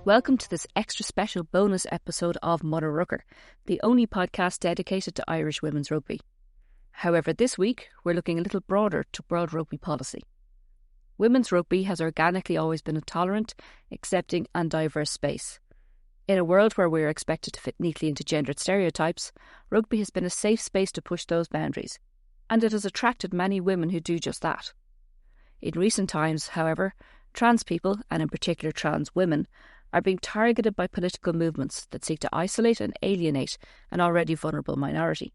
Welcome to this extra special bonus episode of MudderRucker, the only podcast dedicated to Irish women's rugby. However, this week we're looking a little broader to World Rugby policy. Women's rugby has organically always been a tolerant, accepting and diverse space. In a world where we are expected to fit neatly into gendered stereotypes, rugby has been a safe space to push those boundaries, and it has attracted many women who do just that. In recent times, however, trans people, and in particular trans women, are being targeted by political movements that seek to isolate and alienate an already vulnerable minority.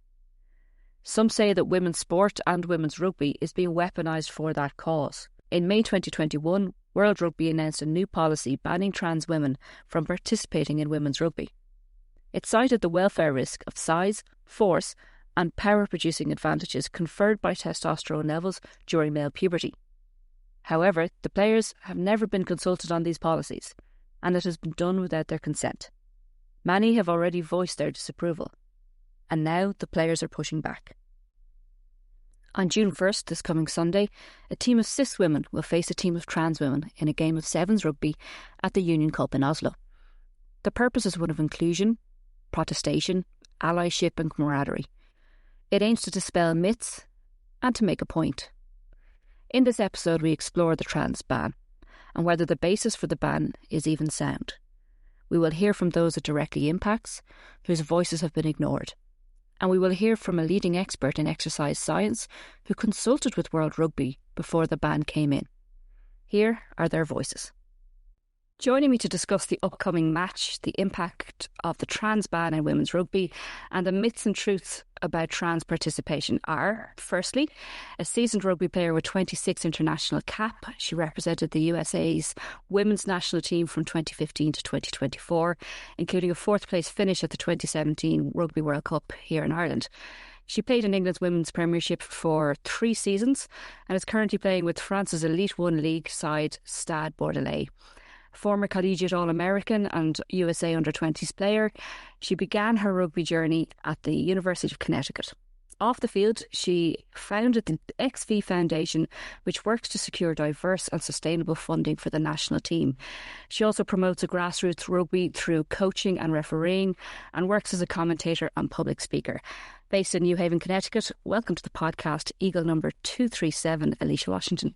Some say that women's sport and women's rugby is being weaponised for that cause. In May 2021, World Rugby announced a new policy banning trans women from participating in women's rugby. It cited the welfare risk of size, force and power-producing advantages conferred by testosterone levels during male puberty. However, the players have never been consulted on these policies, and it has been done without their consent. Many have already voiced their disapproval, and now the players are pushing back. On June 1st, this coming Sunday, a team of cis women will face a team of trans women in a game of sevens rugby at the Union Cup in Oslo. The purpose is one of inclusion, protestation, allyship and camaraderie. It aims to dispel myths and to make a point. In this episode, we explore the trans ban and whether the basis for the ban is even sound. We will hear from those it directly impacts, whose voices have been ignored. And we will hear from a leading expert in exercise science who consulted with World Rugby before the ban came in. Here are their voices. Joining me to discuss the upcoming match, the impact of the trans ban in women's rugby, and the myths and truths about trans participation are, firstly, a seasoned rugby player with 26 international cap. She represented the USA's women's national team from 2015 to 2024, including a fourth place finish at the 2017 Rugby World Cup here in Ireland. She played in England's Women's Premiership for 3 seasons and is currently playing with France's Elite One League side Stade Bordelais. Former collegiate All-American and USA Under-20s player, she began her rugby journey at the University of Connecticut. Off the field, she founded the XV Foundation, which works to secure diverse and sustainable funding for the national team. She also promotes a grassroots rugby through coaching and refereeing and works as a commentator and public speaker. Based in New Haven, Connecticut, welcome to the podcast, Eagle number 237, Alycia Washington.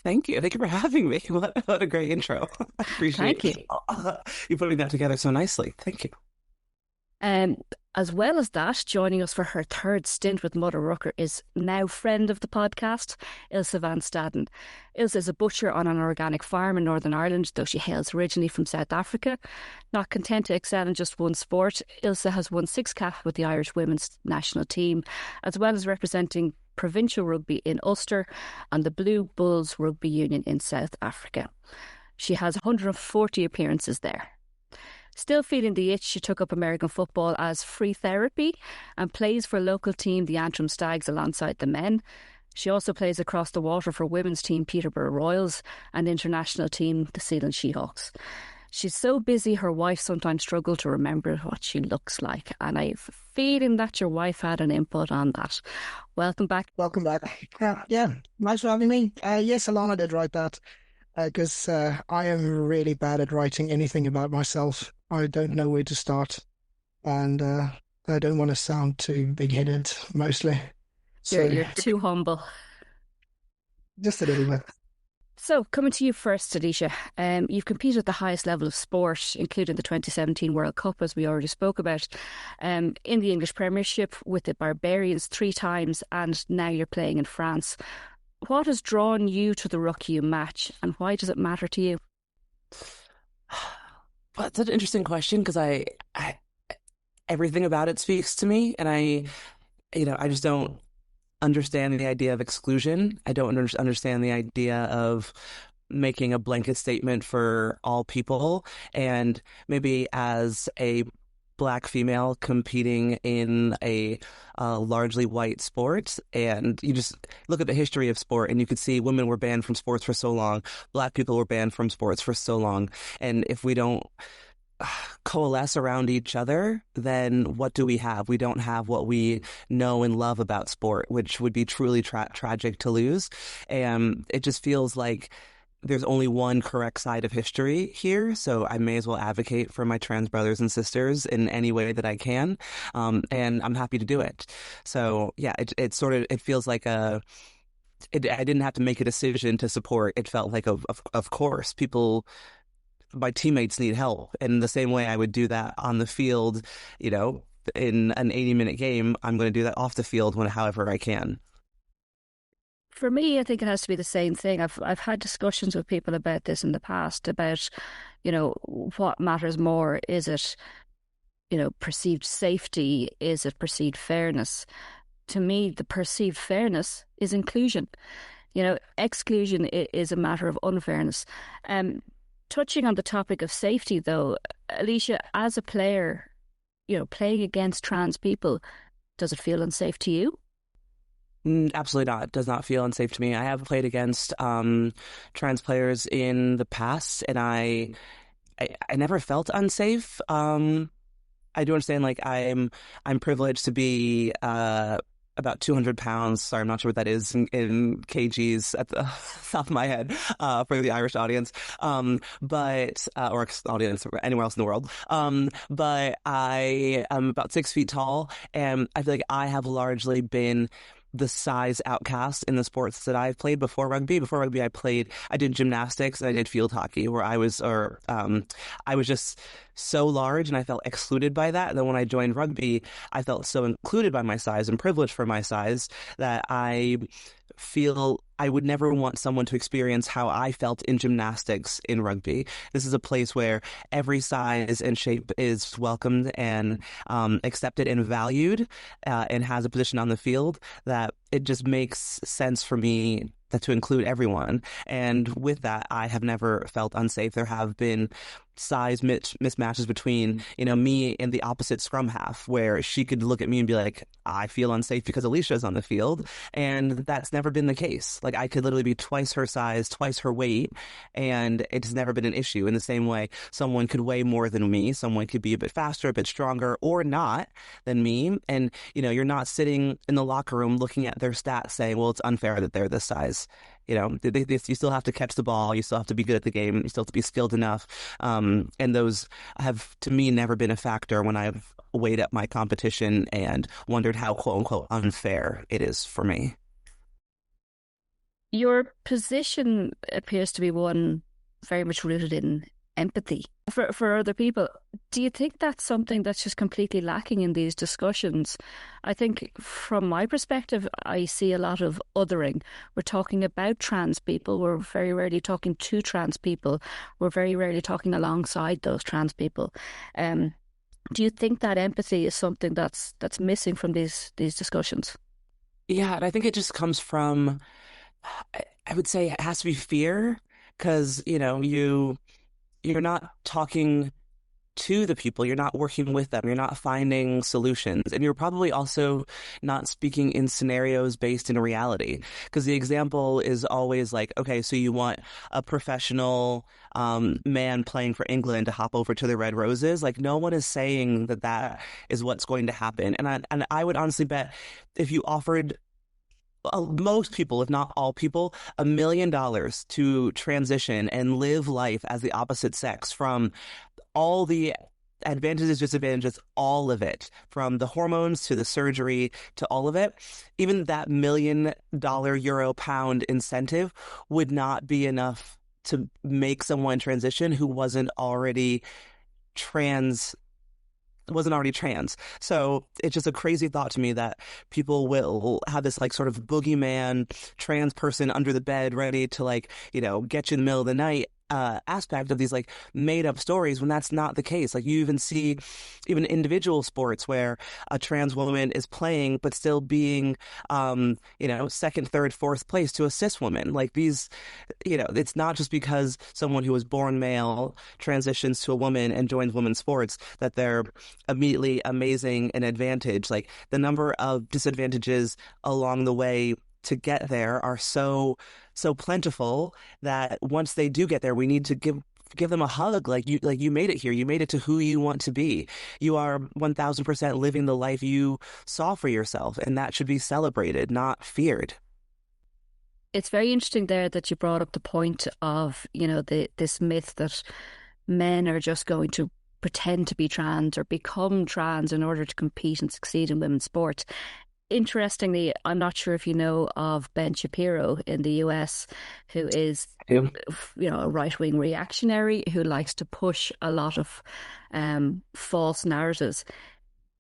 Thank you. Thank you for having me. What a great intro. I appreciate you putting that together so nicely. Thank you. As well as that, joining us for her third stint with MudderRucker is now friend of the podcast, Ilse van Staden. Ilse is a butcher on an organic farm in Northern Ireland, though she hails originally from South Africa. Not content to excel in just one sport, Ilse has won 6 caps with the Irish women's national team, as well as representing provincial rugby in Ulster and the Blue Bulls Rugby Union in South Africa. She has 140 appearances there. Still feeling the itch, she took up American football as free therapy and plays for local team the Antrim Stags alongside the men. She also plays across the water for women's team Peterborough Royals and international team the Sealand Seahawks. She's so busy her wife sometimes struggles to remember what she looks like, and I have a feeling that your wife had an input on that. Welcome back. Welcome back. Yeah, nice for having me. Yes, Alana did write that because I am really bad at writing anything about myself. I don't know where to start, and I don't want to sound too big-headed, mostly. So you're too humble. Just a little bit. So, coming to you first, Alycia, you've competed at the highest level of sport, including the 2017 World Cup, as we already spoke about, in the English Premiership with the Barbarians 3 times, and now you're playing in France. What has drawn you to the Ruck You match, and why does it matter to you? Well, that's an interesting question because I everything about it speaks to me, and I just don't understand the idea of exclusion. I don't understand the idea of making a blanket statement for all people. And maybe as a Black female competing in a largely white sport, and you just look at the history of sport and you could see women were banned from sports for so long, Black people were banned from sports for so long, and if we don't coalesce around each other, then what do we have? We don't have what we know and love about sport, which would be truly tragic to lose. And it just feels like there's only one correct side of history here, so I may as well advocate for my trans brothers and sisters in any way that I can, and I'm happy to do it. So yeah, it sort of, it feels like I didn't have to make a decision to support. It felt like of course my teammates need help, and in the same way I would do that on the field, in an 80-minute game, I'm going to do that off the field however I can. For me, I think it has to be the same thing. I've had discussions with people about this in the past about, what matters more. Is it, perceived safety? Is it perceived fairness? To me, the perceived fairness is inclusion. Exclusion is a matter of unfairness. Touching on the topic of safety, though, Alycia, as a player, playing against trans people, does it feel unsafe to you? Absolutely not. It does not feel unsafe to me. I have played against trans players in the past, and I never felt unsafe. I do understand, like, I'm privileged to be about 200 pounds. Sorry, I'm not sure what that is in kgs at the top of my head for the Irish audience, but or audience or anywhere else in the world. But I am about 6 feet tall, and I feel like I have largely been the size outcast in the sports that I've played before rugby. Before rugby, I did gymnastics and I did field hockey, where I was just so large and I felt excluded by that. And then when I joined rugby, I felt so included by my size and privileged for my size that I feel I would never want someone to experience how I felt in gymnastics in rugby. This is a place where every size and shape is welcomed and accepted and valued, and has a position on the field that it just makes sense for me to include everyone. And with that, I have never felt unsafe. There have been size mismatches between, me and the opposite scrum half, where she could look at me and be like, I feel unsafe because Alycia is on the field. And that's never been the case. Like, I could literally be twice her size, twice her weight, and it's never been an issue. In the same way, someone could weigh more than me, someone could be a bit faster, a bit stronger, or not than me. And, you're not sitting in the locker room looking at their stats saying, well, it's unfair that they're this size. You still have to catch the ball. You still have to be good at the game. You still have to be skilled enough. And those have, to me, never been a factor when I've weighed up my competition and wondered how, quote unquote, unfair it is for me. Your position appears to be one very much rooted in empathy for other people. Do you think that's something that's just completely lacking in these discussions? I think from my perspective, I see a lot of othering. We're talking about trans people. We're very rarely talking to trans people. We're very rarely talking alongside those trans people. Do you think that empathy is something that's missing from these discussions? Yeah, and I think it just comes from, I would say it has to be fear, because, you're not talking to the people, you're not working with them, you're not finding solutions, and you're probably also not speaking in scenarios based in reality, because the example is always like, okay, so you want a professional man playing for England to hop over to the Red Roses. Like, no one is saying that is what's going to happen. And I would honestly bet if you offered most people, if not all people, $1 million to transition and live life as the opposite sex, from all the advantages, disadvantages, all of it, from the hormones to the surgery to all of it, even that $1 million, euro, pound incentive would not be enough to make someone transition who wasn't already trans. So it's just a crazy thought to me that people will have this like sort of boogeyman trans person under the bed ready to get you in the middle of the night aspect of these like made up stories, when that's not the case. Like, you even see even individual sports where a trans woman is playing but still being second, third, fourth place to a cis woman. Like, these, it's not just because someone who was born male transitions to a woman and joins women's sports that they're immediately amazing and advantage. Like, the number of disadvantages along the way to get there are so plentiful that once they do get there, we need to give them a hug. Like you made it here. You made it to who you want to be. You are 1000% living the life you saw for yourself, and that should be celebrated, not feared. It's very interesting there that you brought up the point of, this myth that men are just going to pretend to be trans or become trans in order to compete and succeed in women's sport. Interestingly, I'm not sure if you know of Ben Shapiro in the US, who is, Yeah. a right-wing reactionary who likes to push a lot of false narratives.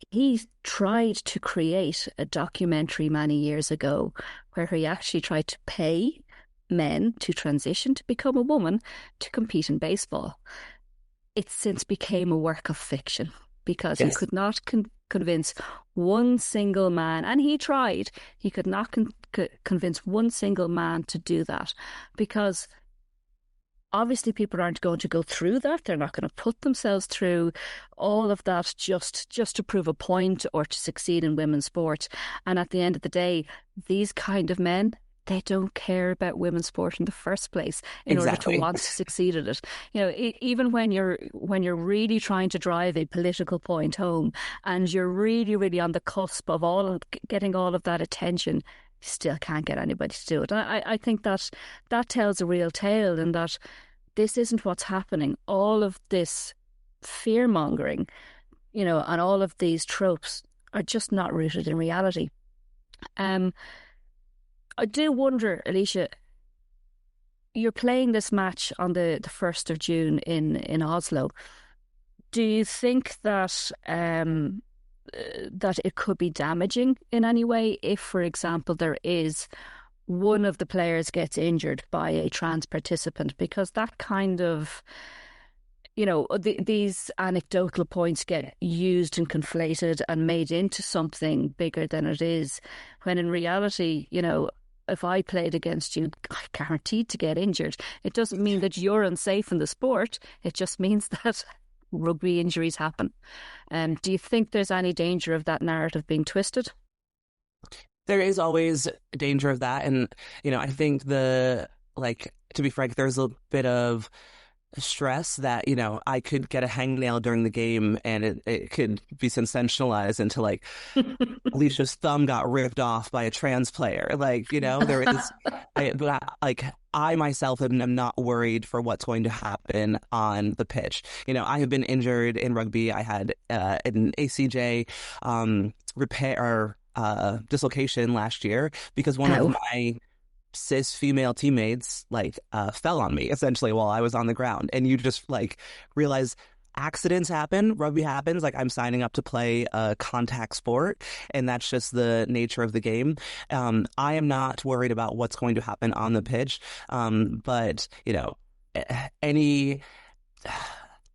He tried to create a documentary many years ago where he actually tried to pay men to transition to become a woman to compete in baseball. It since became a work of fiction because he could not convince one single man, and he tried. He could not convince one single man to do that because obviously people aren't going to go through that. They're not going to put themselves through all of that just to prove a point or to succeed in women's sport. And at the end of the day, these kind of men, they don't care about women's sport in the first place in order to want to succeed at it. Even when you're really trying to drive a political point home and you're really, really on the cusp of getting all of that attention, still can't get anybody to do it. And I think that tells a real tale in that this isn't what's happening. All of this fear-mongering, and all of these tropes are just not rooted in reality. I do wonder, Alycia, you're playing this match on the 1st of June in Oslo. Do you think that that it could be damaging in any way if, for example, there is one of the players gets injured by a trans participant? Because that kind of, these anecdotal points get used and conflated and made into something bigger than it is, when in reality, if I played against you, I'm guaranteed to get injured. It doesn't mean that you're unsafe in the sport. It just means that rugby injuries happen. Do you think there's any danger of that narrative being twisted? There is always a danger of that. And, I think to be frank, there's a bit of stress that, I could get a hangnail during the game and it could be sensationalized into Alicia's thumb got ripped off by a trans player. There is, I myself am not worried for what's going to happen on the pitch. I have been injured in rugby. I had an ACJ repair dislocation last year because one of my cis female teammates fell on me essentially while I was on the ground, and you just realize accidents happen, rugby happens. I'm signing up to play a contact sport, and that's just the nature of the game. I am not worried about what's going to happen on the pitch, but any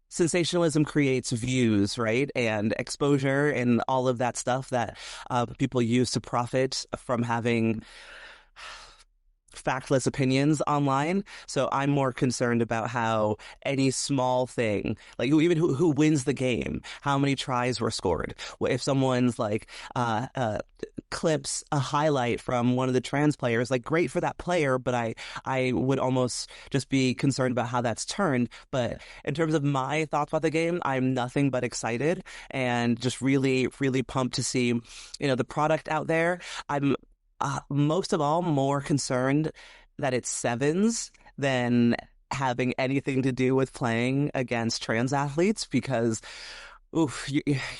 sensationalism creates views, right? And exposure and all of that stuff that people use to profit from having factless opinions online. So I'm more concerned about how any small thing, even who wins the game, how many tries were scored. If someone's clips a highlight from one of the trans players, great for that player, but I would almost just be concerned about how that's turned. But in terms of my thoughts about the game, I'm nothing but excited and just really, really pumped to see, the product out there. I'm most of all more concerned that it's sevens than having anything to do with playing against trans athletes, because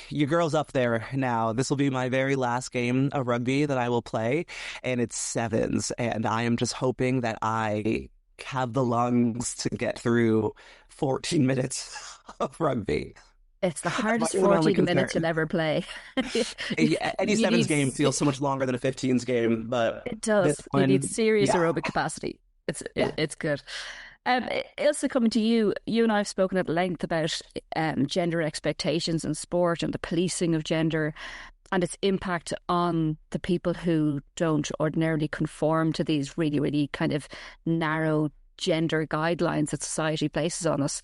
your girl's up there now. This will be my very last game of rugby that I will play, and it's sevens, and I am just hoping that I have the lungs to get through 14 minutes of rugby. It's the hardest 14 minutes you'll ever play. Any sevens game feels so much longer than a 15s game, but it does. You need serious aerobic capacity. It's good. Ilse, coming to you, you and I have spoken at length about gender expectations in sport and the policing of gender and its impact on the people who don't ordinarily conform to these really, really kind of narrow gender guidelines that society places on us.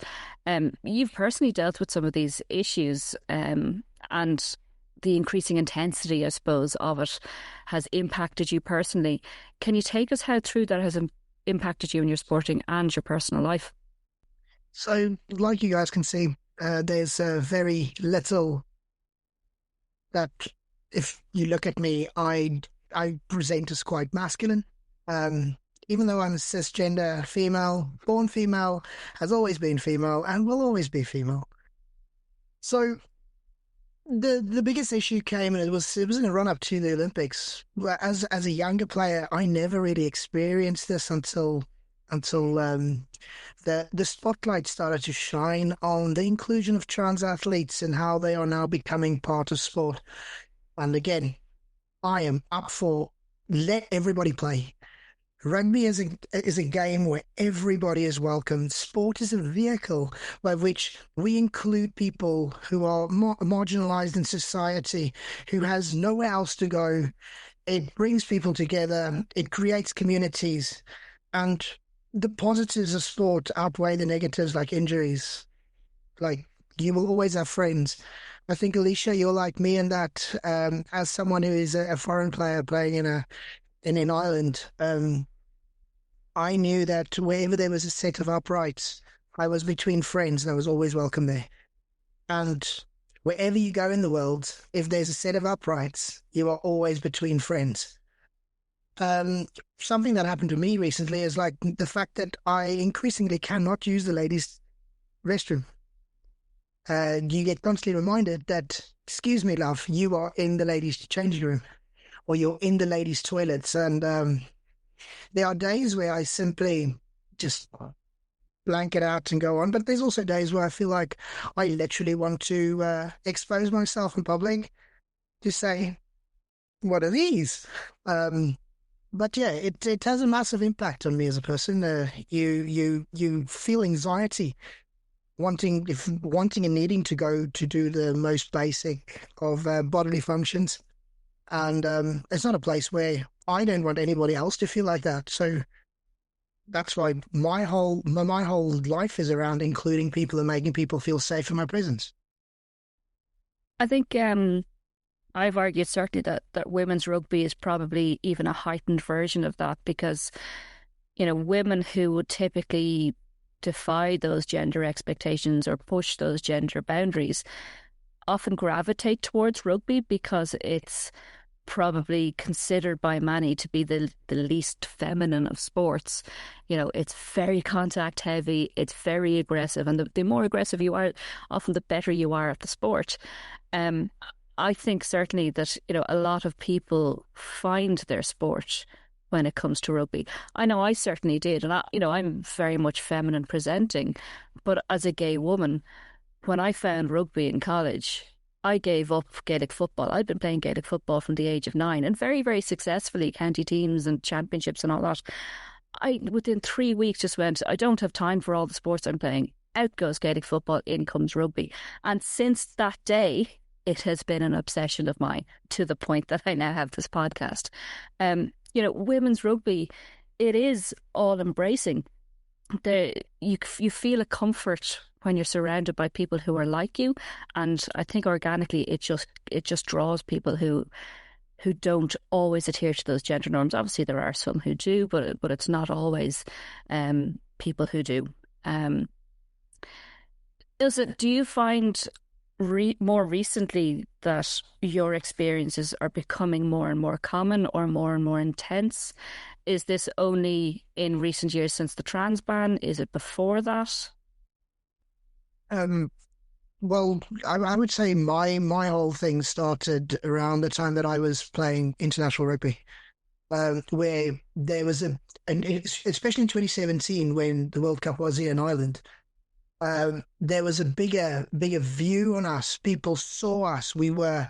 You've personally dealt with some of these issues, and the increasing intensity, I suppose, of it has impacted you personally. Can you take us how through that has impacted you in your sporting and your personal life? So, like you guys can see, there's very little that, if you look at me, I present as quite masculine. even though I'm a cisgender female, born female, has always been female, and will always be female. So the biggest issue came, and it was in the run up to the Olympics. As a younger player, I never really experienced this until the spotlight started to shine on the inclusion of trans athletes and how they are now becoming part of sport. And again, I am up for let everybody play. Rugby is a game where everybody is welcome. Sport is a vehicle by which we include people who are marginalized in society, who has nowhere else to go. It brings people together. It creates communities. And the positives of sport outweigh the negatives, like injuries. Like, you will always have friends. I think, Alycia, you're like me in that, as someone who is a foreign player playing in Ireland, I knew that wherever there was a set of uprights, I was between friends and I was always welcome there. And wherever you go in the world, if there's a set of uprights, you are always between friends. Something that happened to me recently is like the fact that I increasingly cannot use the ladies' restroom. You get constantly reminded that, excuse me, love, you are in the ladies' changing room, or you're in the ladies' toilets. And there are days where I simply just blank it out and go on. But there's also days where I feel like I literally want to expose myself in public to say, what are these? But yeah, it has a massive impact on me as a person. You feel anxiety, wanting and needing to go to do the most basic of bodily functions. And it's not a place where I don't want anybody else to feel like that. So that's why my whole life is around including people and making people feel safe in my presence. I think I've argued certainly that women's rugby is probably even a heightened version of that, because, you know, women who would typically defy those gender expectations or push those gender boundaries often gravitate towards rugby because it's probably considered by many to be the least feminine of sports. You know, it's very contact heavy, it's very aggressive, and the more aggressive you are, often the better you are at the sport. I think certainly that, you know, a lot of people find their sport when it comes to rugby. I know I certainly did, and I'm very much feminine presenting, but as a gay woman, when I found rugby in college, I gave up Gaelic football. I'd been playing Gaelic football from the age of 9, and very, very successfully, county teams and championships and all that. I, within 3 weeks, just went, I don't have time for all the sports I'm playing. Out goes Gaelic football, in comes rugby. And since that day, it has been an obsession of mine, to the point that I now have this podcast. You know, women's rugby, it is all embracing. You feel a comfort when you're surrounded by people who are like you, and I think organically it just draws people who don't always adhere to those gender norms. Obviously, there are some who do, but it's not always people who do. Ilse, do you find more recently that your experiences are becoming more and more common or more intense? Is this only in recent years since the trans ban? Is it before that? Well, I would say my whole thing started around the time that I was playing international rugby, where there was especially in 2017 when the World Cup was here in Ireland. There was a bigger view on us. People saw us. We were,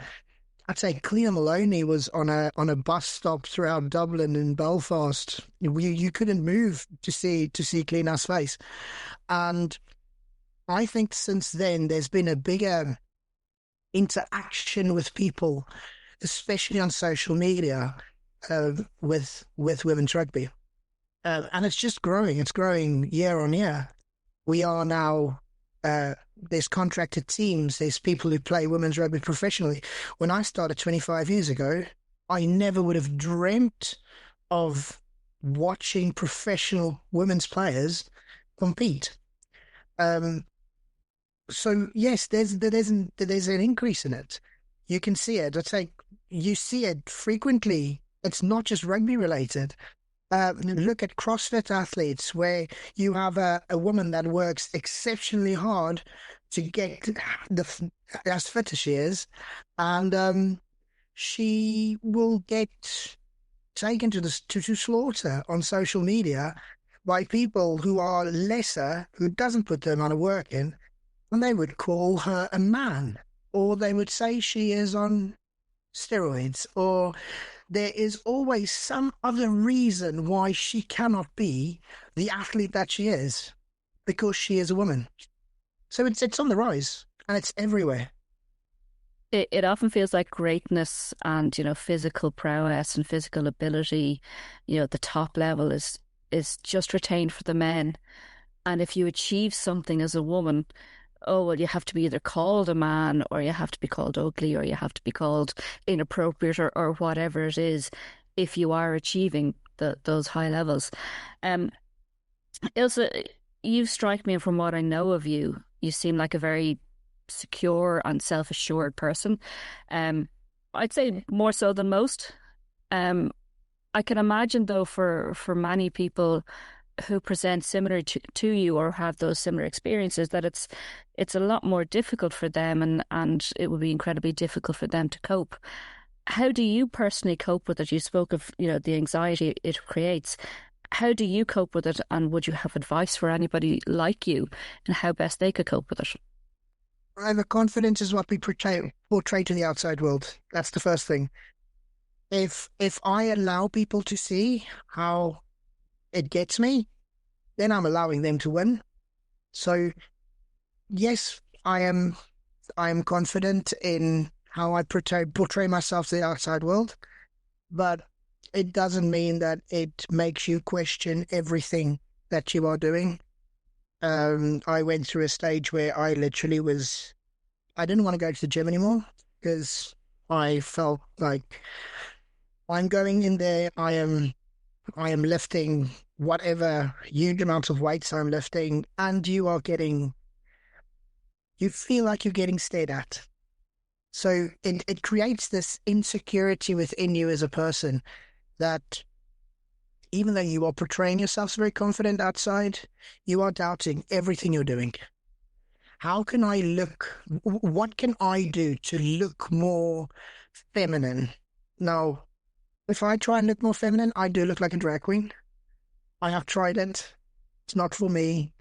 I'd say, Clea Maloney was on a bus stop throughout Dublin and Belfast. You couldn't move to see Clea's face, and I think since then there's been a bigger interaction with people, especially on social media, with women's rugby, and it's just growing. It's growing year on year. We are now, there's contracted teams, there's people who play women's rugby professionally. When I started 25 years ago, I never would have dreamt of watching professional women's players compete. So yes, there's an increase in it. You can see it. It's like you see it frequently. It's not just rugby related. Look at CrossFit athletes where you have a woman that works exceptionally hard to get as fit as she is, and she will get taken to slaughter on social media by people who are lesser, who doesn't put the amount of work in, and they would call her a man, or they would say she is on steroids, or there is always some other reason why she cannot be the athlete that she is, because she is a woman. So it's on the rise, and it's everywhere. It often feels like greatness and, physical prowess and physical ability, the top level is just retained for the men. And if you achieve something as a woman, oh, well, you have to be either called a man, or you have to be called ugly, or you have to be called inappropriate, or whatever it is, if you are achieving those high levels. Ilse, you strike me, from what I know of you, you seem like a very secure and self-assured person. I'd say more so than most. I can imagine, though, for many people who present similar to you or have those similar experiences, that it's a lot more difficult for them, and it would be incredibly difficult for them to cope. How do you personally cope with it? You spoke of, the anxiety it creates. How do you cope with it, and would you have advice for anybody like you and how best they could cope with it? The confidence is what we portray to the outside world. That's the first thing. If I allow people to see how it gets me, then I'm allowing them to win. So, yes, I am confident in how I portray myself to the outside world, but it doesn't mean that it makes you question everything that you are doing. I went through a stage where I literally I didn't want to go to the gym anymore, because I felt like I'm going in there, I am lifting whatever huge amounts of weights I'm lifting, and you feel like you're getting stared at. So it creates this insecurity within you as a person, that even though you are portraying yourself as very confident outside, you are doubting everything you're doing. How can I look? What can I do to look more feminine? Now, if I try and look more feminine, I do look like a drag queen. I have tried it. It's not for me.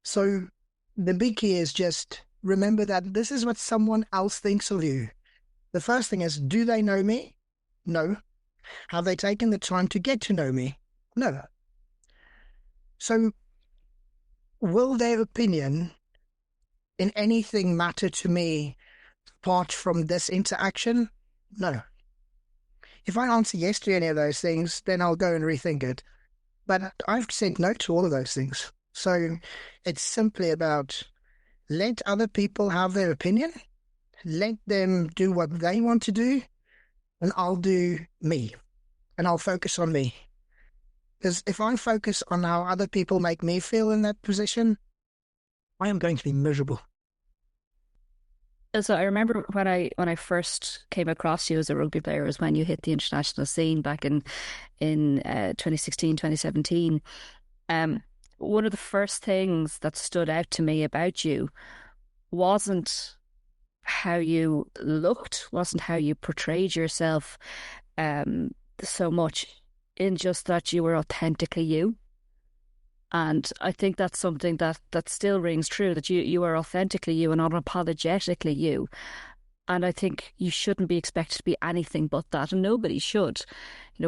So the big key is just remember that this is what someone else thinks of you. The first thing is, do they know me? No. Have they taken the time to get to know me? No. So will their opinion in anything matter to me apart from this interaction? No. If I answer yes to any of those things, then I'll go and rethink it. But I've said no to all of those things. So it's simply about let other people have their opinion, let them do what they want to do, and I'll do me, and I'll focus on me. Because if I focus on how other people make me feel in that position, I am going to be miserable. So I remember when I first came across you as a rugby player was when you hit the international scene back in 2016, 2017. One of the first things that stood out to me about you wasn't how you looked, wasn't how you portrayed yourself so much, in just that you were authentically you. And I think that's something that still rings true, that you are authentically you and unapologetically you. And I think you shouldn't be expected to be anything but that, and nobody should.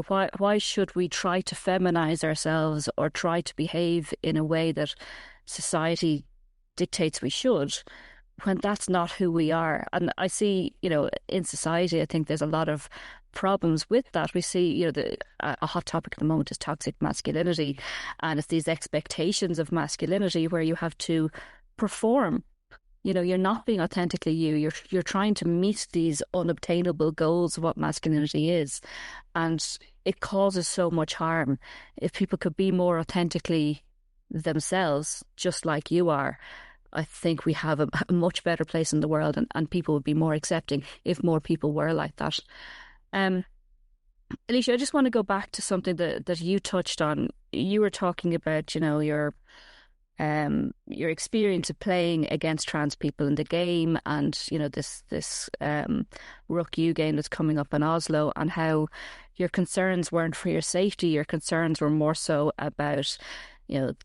Why should we try to feminize ourselves or try to behave in a way that society dictates we should, when that's not who we are? And I see, in society, I think there's a lot of problems with that. We see, a hot topic at the moment is toxic masculinity, and it's these expectations of masculinity where you have to perform. You're not being authentically you. You're trying to meet these unobtainable goals of what masculinity is, and it causes so much harm. If people could be more authentically themselves, just like you are, I think we have a much better place in the world, and people would be more accepting if more people were like that. Alycia, I just want to go back to something that you touched on. You were talking about, your experience of playing against trans people in the game, and this Ruck You game that's coming up in Oslo, and how your concerns weren't for your safety. Your concerns were more so about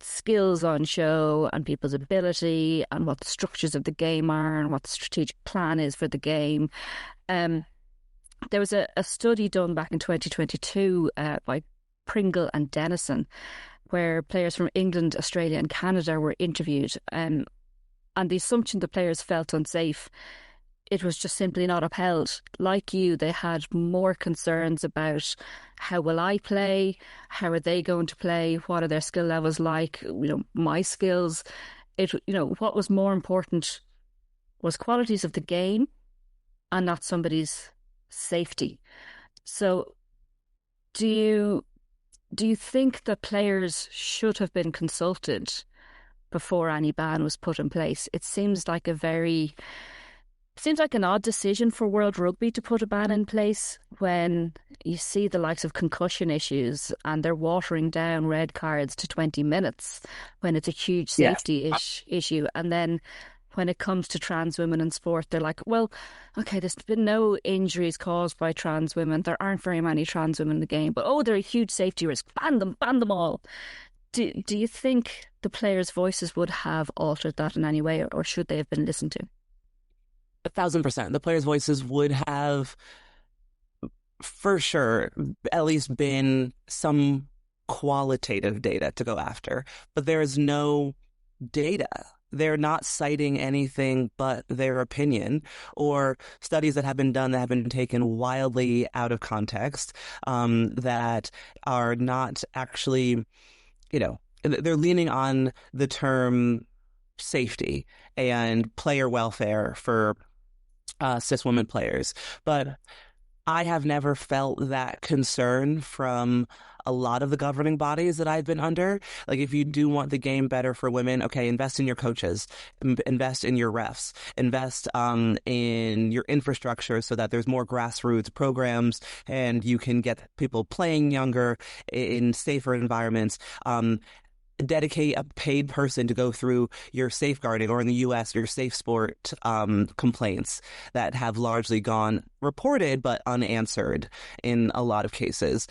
skills on show and people's ability and what the structures of the game are and what the strategic plan is for the game. There was a study done back in 2022 by Pringle and Dennison, where players from England, Australia and Canada were interviewed. And the assumption that players felt unsafe, it was just simply not upheld. Like you, they had more concerns about how will I play? How are they going to play? What are their skill levels like? My skills. What was more important was qualities of the game and not somebody's safety. So do you think that players should have been consulted before any ban was put in place? It seems like an odd decision for World Rugby to put a ban in place when you see the likes of concussion issues and they're watering down red cards to 20 minutes when it's a huge safety issue. And then when it comes to trans women in sport, they're like, well, okay, there's been no injuries caused by trans women. There aren't very many trans women in the game, but they're a huge safety risk. Ban them all. Do you think the players' voices would have altered that in any way, or should they have been listened to? 1,000%. The players' voices would have, for sure, at least been some qualitative data to go after, but there is no data. They're not citing anything but their opinion or studies that have been done that have been taken wildly out of context, that are not actually, they're leaning on the term safety and player welfare for cis women players. But I have never felt that concern from a lot of the governing bodies that I've been under. Like, if you do want the game better for women, okay, invest in your coaches, invest in your refs, invest in your infrastructure so that there's more grassroots programs and you can get people playing younger in safer environments. Dedicate a paid person to go through your safeguarding, or in the US, your safe sport complaints that have largely gone reported but unanswered in a lot of cases.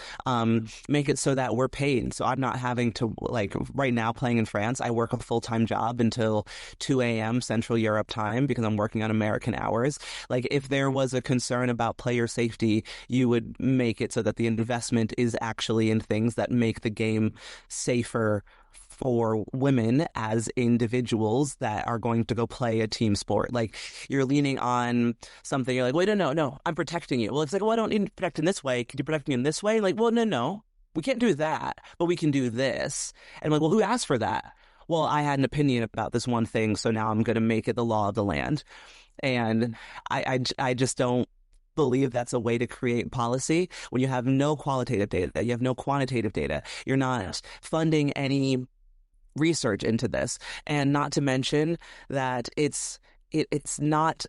Make it so that we're paid. So I'm not having to, like, right now playing in France, I work a full-time job until 2 a.m. Central Europe time because I'm working on American hours. Like, if there was a concern about player safety, you would make it so that the investment is actually in things that make the game safer for women as individuals that are going to go play a team sport. Like, you're leaning on something, you're like, wait, no, I'm protecting you. Well, it's like, well, I don't need to protect in this way. Can you protect me in this way? Like, well, no, we can't do that, but we can do this. And I'm like, well, who asked for that? Well, I had an opinion about this one thing, so now I'm going to make it the law of the land. And I just don't believe that's a way to create policy when you have no qualitative data, you have no quantitative data, you're not funding any research into this, and not to mention that it's not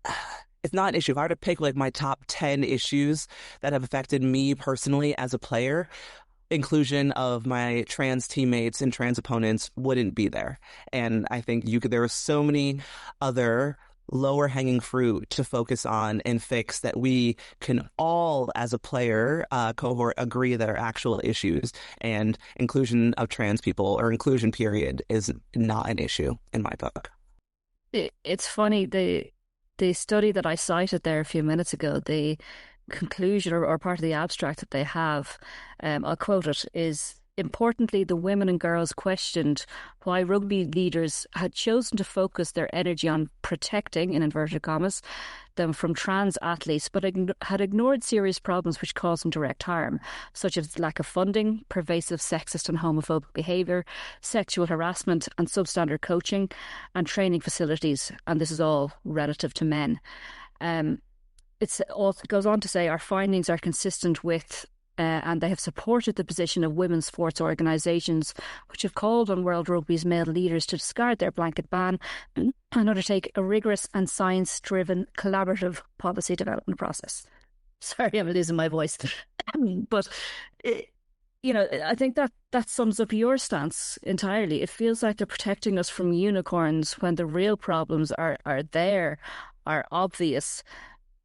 an issue. If I were to pick like my top 10 issues that have affected me personally as a player, inclusion of my trans teammates and trans opponents wouldn't be there. And I think there are so many other lower hanging fruit to focus on and fix that we can all, as a player cohort, agree that are actual issues. And inclusion of trans people, or inclusion period, is not an issue in my book. It's funny, the study that I cited there a few minutes ago, the conclusion or part of the abstract that they have, I'll quote it, is: importantly, the women and girls questioned why rugby leaders had chosen to focus their energy on protecting, in inverted commas, them from trans athletes, but had ignored serious problems which caused them direct harm, such as lack of funding, pervasive sexist and homophobic behaviour, sexual harassment and substandard coaching and training facilities. And this is all relative to men. It goes on to say, our findings are consistent with and they have supported the position of women's sports organisations, which have called on World Rugby's male leaders to discard their blanket ban and undertake a rigorous and science-driven collaborative policy development process. Sorry, I'm losing my voice. But, it, I think that sums up your stance entirely. It feels like they're protecting us from unicorns when the real problems are there, are obvious.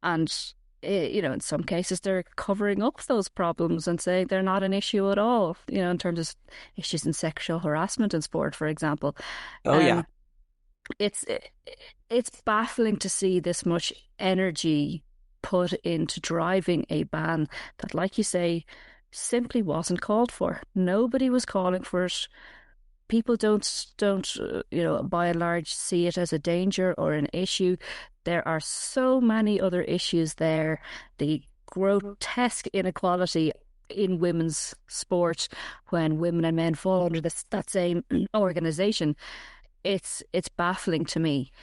And, in some cases, they're covering up those problems and saying they're not an issue at all, in terms of issues in sexual harassment in sport, for example. Oh, yeah. It's it's baffling to see this much energy put into driving a ban that, like you say, simply wasn't called for. Nobody was calling for it. People don't by and large see it as a danger or an issue. There are so many other issues there. The grotesque inequality in women's sport when women and men fall under that same organisation. It's baffling to me.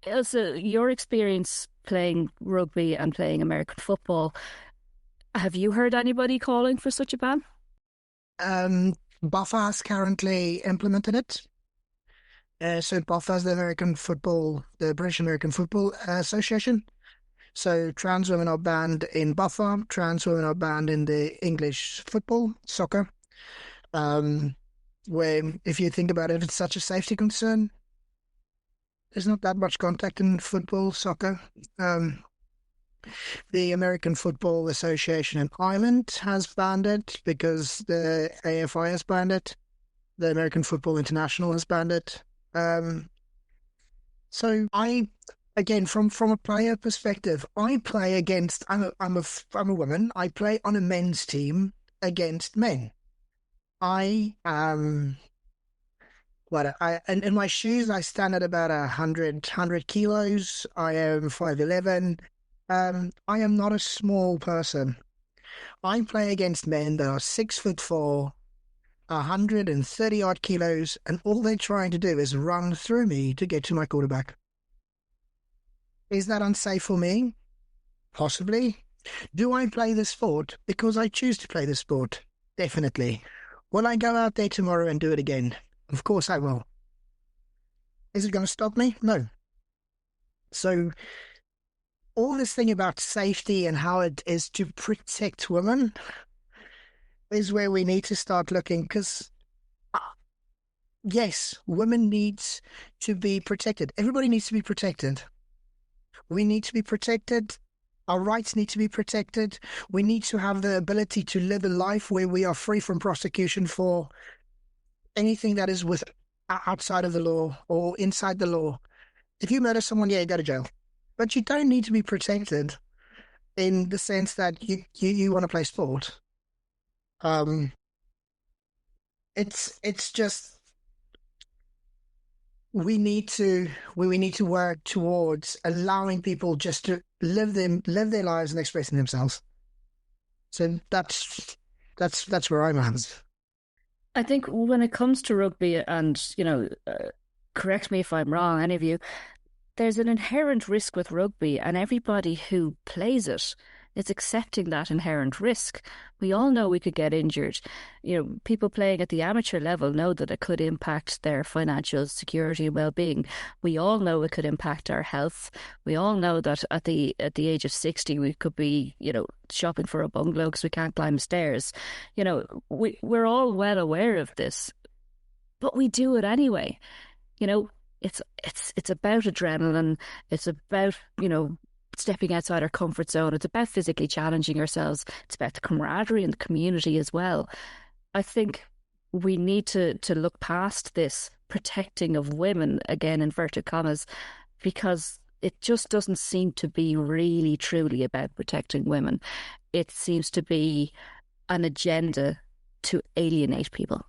Ilse, your experience playing rugby and playing American football, have you heard anybody calling for such a ban? BAFA has currently implemented it. So BAFA is the British American Football Association. So trans women are banned in BAFA, trans women are banned in the English football, soccer. Where, if you think about it, it's such a safety concern. There's not that much contact in football, soccer. The American Football Association in Ireland has banned it because the AFI has banned it. The American Football International has banned it. So again, from a player perspective, I play against. I'm a woman. I play on a men's team against men. I am. In my shoes, I stand at about 100 kilos. I am 5'11". I am not a small person. I play against men that are 6'4", 130 odd kilos, and all they're trying to do is run through me to get to my quarterback. Is that unsafe for me? Possibly. Do I play the sport because I choose to play the sport? Definitely. Will I go out there tomorrow and do it again? Of course I will. Is it going to stop me? No. So all this thing about safety and how it is to protect women is where we need to start looking, because yes, women need to be protected. Everybody needs to be protected. We need to be protected. Our rights need to be protected. We need to have the ability to live a life where we are free from prosecution for anything that is outside of the law or inside the law. If you murder someone, yeah, you go to jail. But you don't need to be protected in the sense that you want to play sport. It's just we need to work towards allowing people just to live their lives and expressing themselves. So that's where I'm at. I think when it comes to rugby, and correct me if I'm wrong, any of you, there's an inherent risk with rugby, and everybody who plays it is accepting that inherent risk. We all know we could get injured. People playing at the amateur level know that it could impact their financial security and well-being. We all know it could impact our health. We all know that at the age of 60 we could be, shopping for a bungalow because we can't climb stairs. We're all well aware of this, but we do it anyway. It's about adrenaline. It's about, stepping outside our comfort zone. It's about physically challenging ourselves. It's about the camaraderie and the community as well. I think we need to look past this protecting of women, again, inverted commas, because it just doesn't seem to be really truly about protecting women. It seems to be an agenda to alienate people.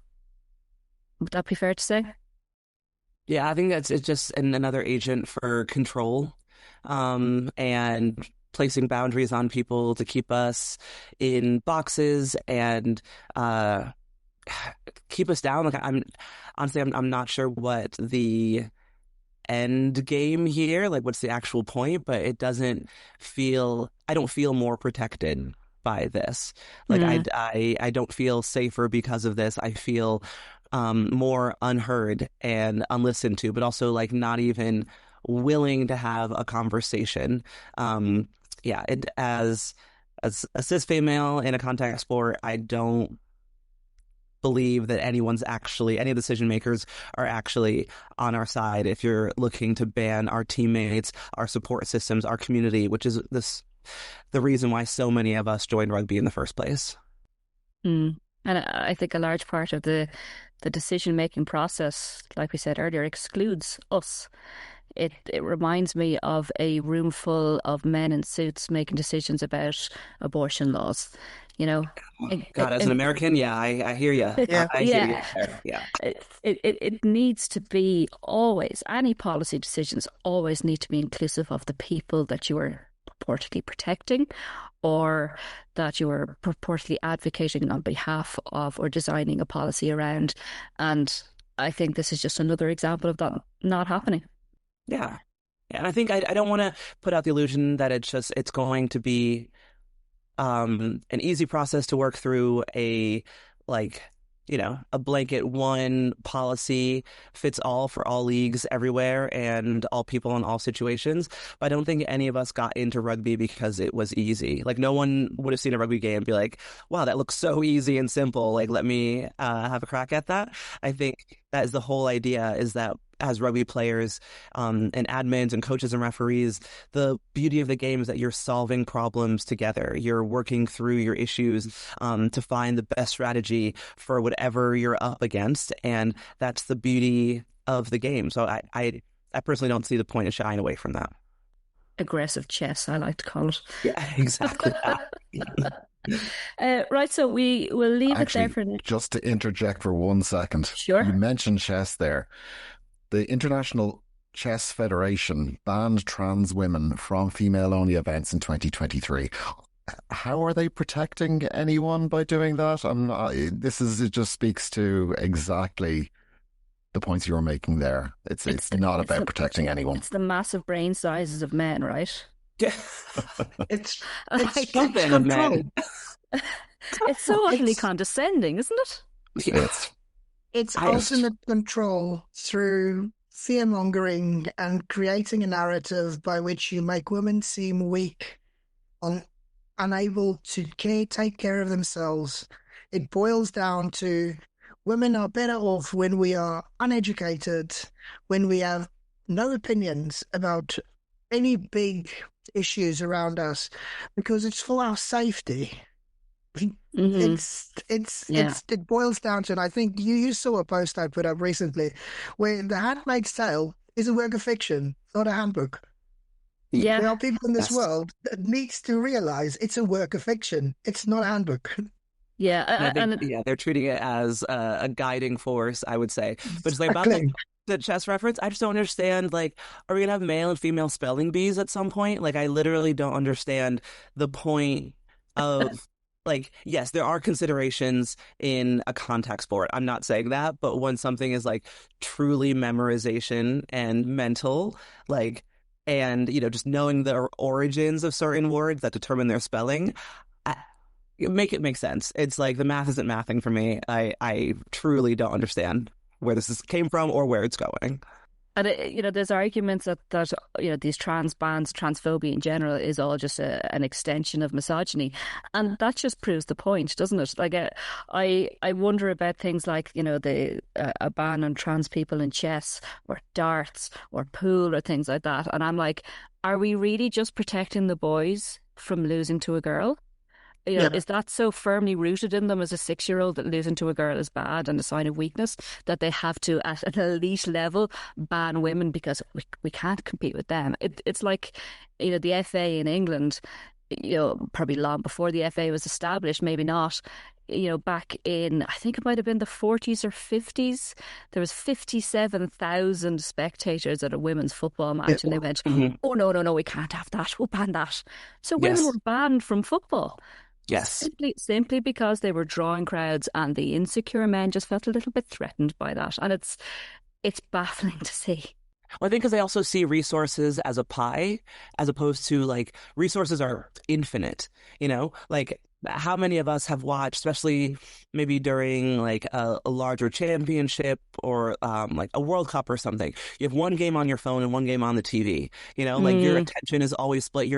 Would that be fair to say? Yeah, I think it's just another agent for control, and placing boundaries on people to keep us in boxes and keep us down. Like I'm not sure what the end game here, like what's the actual point, but I don't feel more protected by this. Like I don't feel safer because of this. I feel more unheard and unlistened to, but also like not even willing to have a conversation. as a cis female in a contact sport, I don't believe that any decision makers are actually on our side if you're looking to ban our teammates, our support systems, our community, which is the reason why so many of us joined rugby in the first place. And I think a large part of the decision-making process, like we said earlier, excludes us. It reminds me of a room full of men in suits making decisions about abortion laws. God, as an American, I hear you. Yeah. I hear you there. Yeah. It needs to be always, any policy decisions always need to be inclusive of the people that you are purportedly protecting or that you are purportedly advocating on behalf of or designing a policy around. And I think this is just another example of that not happening. Yeah. And I think I don't want to put out the illusion that it's going to be an easy process to work through, a blanket one policy fits all for all leagues everywhere and all people in all situations. But I don't think any of us got into rugby because it was easy. Like, no one would have seen a rugby game and be like, wow, that looks so easy and simple. Like, let me have a crack at that. I think that is the whole idea, is that as rugby players and admins and coaches and referees, the beauty of the game is that you're solving problems together. You're working through your issues to find the best strategy for whatever you're up against. And that's the beauty of the game. So I personally don't see the point of shying away from that. Aggressive chess, I like to call it. Yeah, exactly. Right, so we will leave it there for now. Just to interject for 1 second. Sure. You mentioned chess there. The International Chess Federation banned trans women from female-only events in 2023. How are they protecting anyone by doing that? It just speaks to exactly the points you were making there. It's not about protecting anyone. It's the massive brain sizes of men, right? Yeah. It's something of men. It's so utterly condescending, isn't it? It's ultimate control through fear-mongering and creating a narrative by which you make women seem weak, unable to take care of themselves. It boils down to women are better off when we are uneducated, when we have no opinions about any big issues around us, because it's for our safety. Mm-hmm. It boils down to, and I think you saw a post I put up recently where The Handmaid's Tale is a work of fiction, not a handbook. Yeah. There are people in this world that needs to realize it's a work of fiction. It's not a handbook. Yeah, they're treating it as a guiding force, I would say. But it's like about the chess reference, I just don't understand, like, are we going to have male and female spelling bees at some point? Like, I literally don't understand the point of... Like, yes, there are considerations in a contact sport. I'm not saying that, but when something is like truly memorization and mental, like, and, just knowing the origins of certain words that determine their spelling, make it make sense. It's like the math isn't mathing for me. I truly don't understand where this came from or where it's going. And, there's arguments that these trans bans, transphobia in general, is all just an extension of misogyny. And that just proves the point, doesn't it? Like, I wonder about things like, a ban on trans people in chess or darts or pool or things like that. And I'm like, are we really just protecting the boys from losing to a girl? Is that so firmly rooted in them as a 6-year-old that losing to a girl is bad and a sign of weakness that they have to, at an elite level, ban women because we can't compete with them? It's like, the FA in England, probably long before the FA was established, maybe not, back in, I think it might have been the 40s or 50s, there was 57,000 spectators at a women's football match, and they went, oh, no, we can't have that, we'll ban that. So women were banned from football. Yes. Simply because they were drawing crowds, and the insecure men just felt a little bit threatened by that. And it's baffling to see. Well, I think because they also see resources as a pie, as opposed to, like, resources are infinite, like how many of us have watched, especially maybe during like a larger championship or like a World Cup or something? You have one game on your phone and one game on the TV. Like your attention is always split.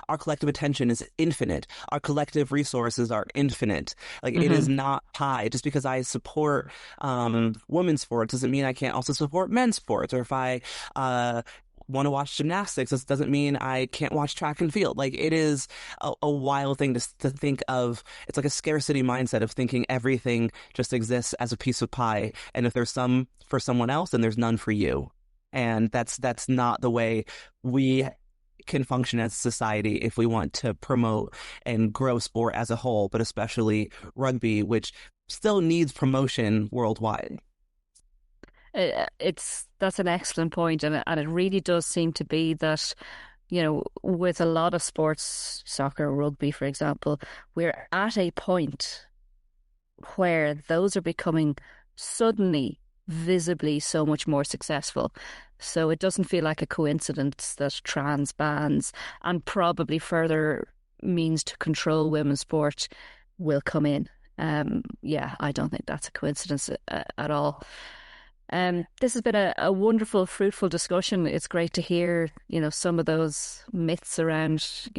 Our collective attention is infinite. Our collective resources are infinite. Like it is not pie. Just because I support women's sports doesn't mean I can't also support men's sports. Or if I want to watch gymnastics, this doesn't mean I can't watch track and field. Like it is a wild thing to think of. It's like a scarcity mindset of thinking everything just exists as a piece of pie, and if there's some for someone else, then there's none for you. And that's not the way we can function as a society if we want to promote and grow sport as a whole, but especially rugby, which still needs promotion worldwide. That's an excellent point, and it really does seem to be that, with a lot of sports, soccer, rugby, for example, we're at a point where those are becoming suddenly, visibly so much more successful. So it doesn't feel like a coincidence that trans bans and probably further means to control women's sport will come in. I don't think that's a coincidence at all. This has been a wonderful, fruitful discussion. It's great to hear, some of those myths around,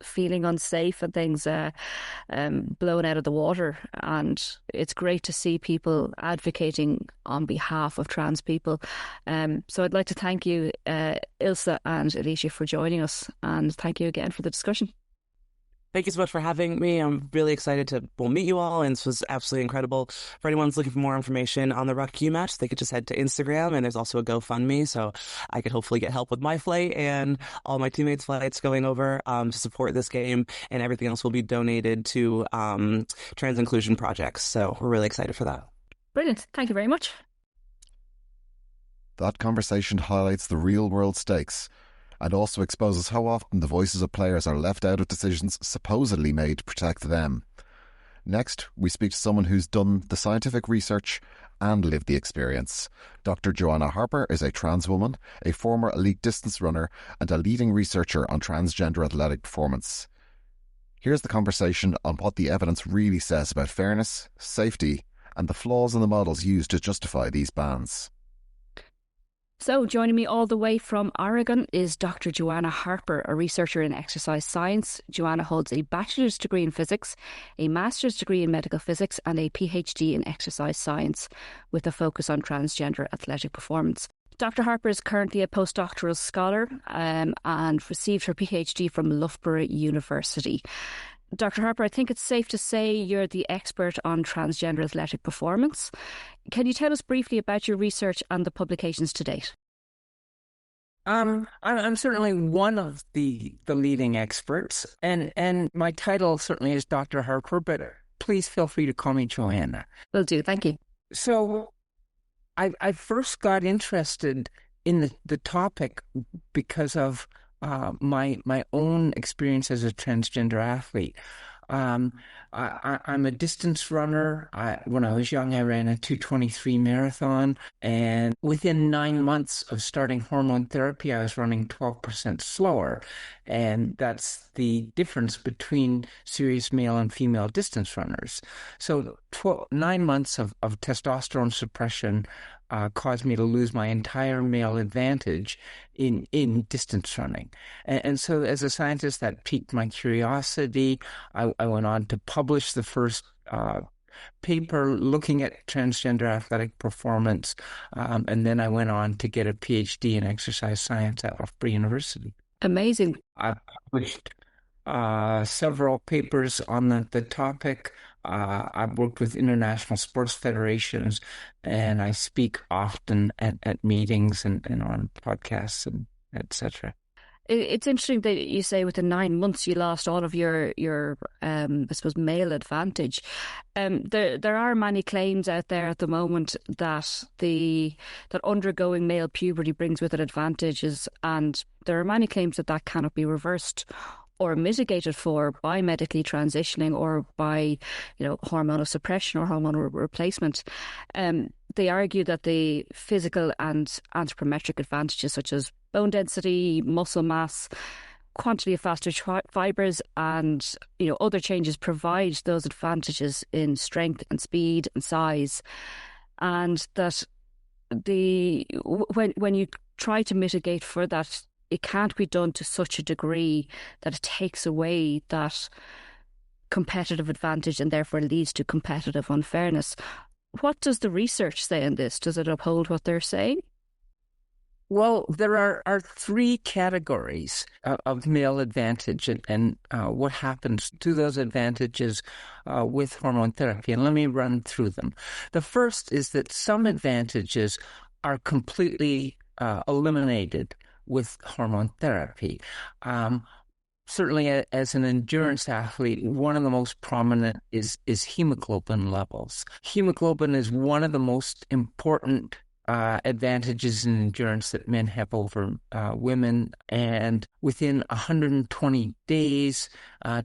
feeling unsafe and things blown out of the water. And it's great to see people advocating on behalf of trans people. So I'd like to thank you, Ilse and Alycia, for joining us. And thank you again for the discussion. Thank you so much for having me. I'm really excited to meet you all, and this was absolutely incredible. For anyone who's looking for more information on the Ruck You match, they could just head to Instagram, and there's also a GoFundMe, so I could hopefully get help with my flight and all my teammates' flights going over to support this game, and everything else will be donated to trans inclusion projects. So we're really excited for that. Brilliant. Thank you very much. That conversation highlights the real-world stakes and also exposes how often the voices of players are left out of decisions supposedly made to protect them. Next, we speak to someone who's done the scientific research and lived the experience. Dr. Joanna Harper is a trans woman, a former elite distance runner, and a leading researcher on transgender athletic performance. Here's the conversation on what the evidence really says about fairness, safety, and the flaws in the models used to justify these bans. So joining me all the way from Oregon is Dr. Joanna Harper, a researcher in exercise science. Joanna holds a bachelor's degree in physics, a master's degree in medical physics, and a PhD in exercise science with a focus on transgender athletic performance. Dr. Harper is currently a postdoctoral scholar and received her PhD from Loughborough University. Dr. Harper, I think it's safe to say you're the expert on transgender athletic performance. Can you tell us briefly about your research and the publications to date? I'm certainly one of the leading experts, and my title certainly is Dr. Harper, but please feel free to call me Joanna. Will do, thank you. So I first got interested in the topic because of my own experience as a transgender athlete. I'm a distance runner. When I was young, I ran a 2:23 marathon, and within 9 months of starting hormone therapy, I was running 12% slower. And that's the difference between serious male and female distance runners. So 9 months of testosterone suppression caused me to lose my entire male advantage in distance running. And so as a scientist, that piqued my curiosity. I went on to publish the first paper looking at transgender athletic performance. And then I went on to get a PhD in exercise science at Loughborough University. Amazing. I published several papers on the topic. I've worked with international sports federations, and I speak often at meetings and on podcasts and etc. It's interesting that you say within 9 months you lost all of your I suppose, male advantage. There are many claims out there at the moment that undergoing male puberty brings with it advantages, and there are many claims that cannot be reversed or mitigated for by medically transitioning or by, hormonal suppression or hormonal replacement. They argue that the physical and anthropometric advantages such as bone density, muscle mass, quantity of faster fibres and other changes provide those advantages in strength and speed and size, and that when you try to mitigate for that, it can't be done to such a degree that it takes away that competitive advantage and therefore leads to competitive unfairness. What does the research say on this? Does it uphold what they're saying? Well, there are three categories of male advantage and what happens to those advantages with hormone therapy. And let me run through them. The first is that some advantages are completely eliminated with hormone therapy. Certainly, as an endurance athlete, one of the most prominent is hemoglobin levels. Hemoglobin is one of the most important advantages in endurance that men have over women. And within 120 days,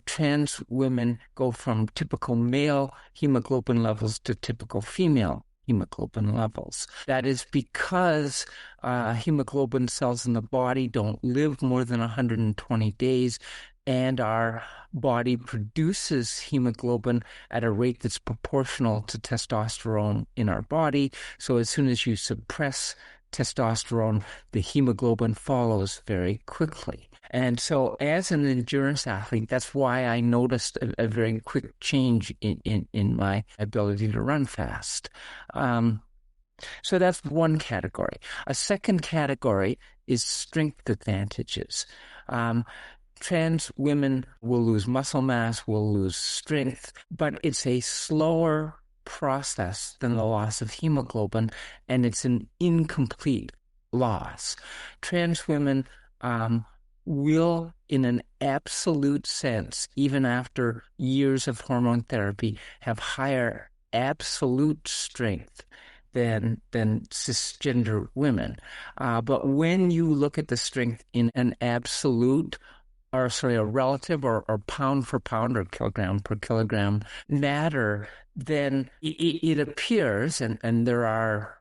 trans women go from typical male hemoglobin levels to typical female hemoglobin levels. That is because hemoglobin cells in the body don't live more than 120 days, and our body produces hemoglobin at a rate that's proportional to testosterone in our body. So as soon as you suppress testosterone, the hemoglobin follows very quickly. And so as an endurance athlete, that's why I noticed a very quick change in my ability to run fast. So that's one category. A second category is strength advantages. Trans women will lose muscle mass, will lose strength, but it's a slower process than the loss of hemoglobin, and it's an incomplete loss. Trans women will, in an absolute sense, even after years of hormone therapy, have higher absolute strength than cisgender women. But when you look at the strength in an absolute, a relative or pound for pound or kilogram per kilogram matter, then it appears, and there are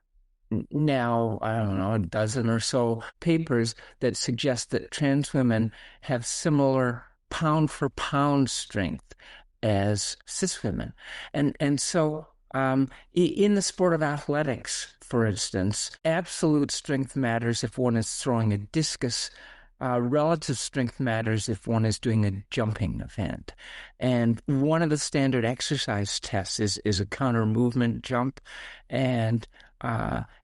now, I don't know, a dozen or so papers that suggest that trans women have similar pound for pound strength as cis women. And so in the sport of athletics, for instance, absolute strength matters if one is throwing a discus. Relative strength matters if one is doing a jumping event. And one of the standard exercise tests is a counter movement jump, and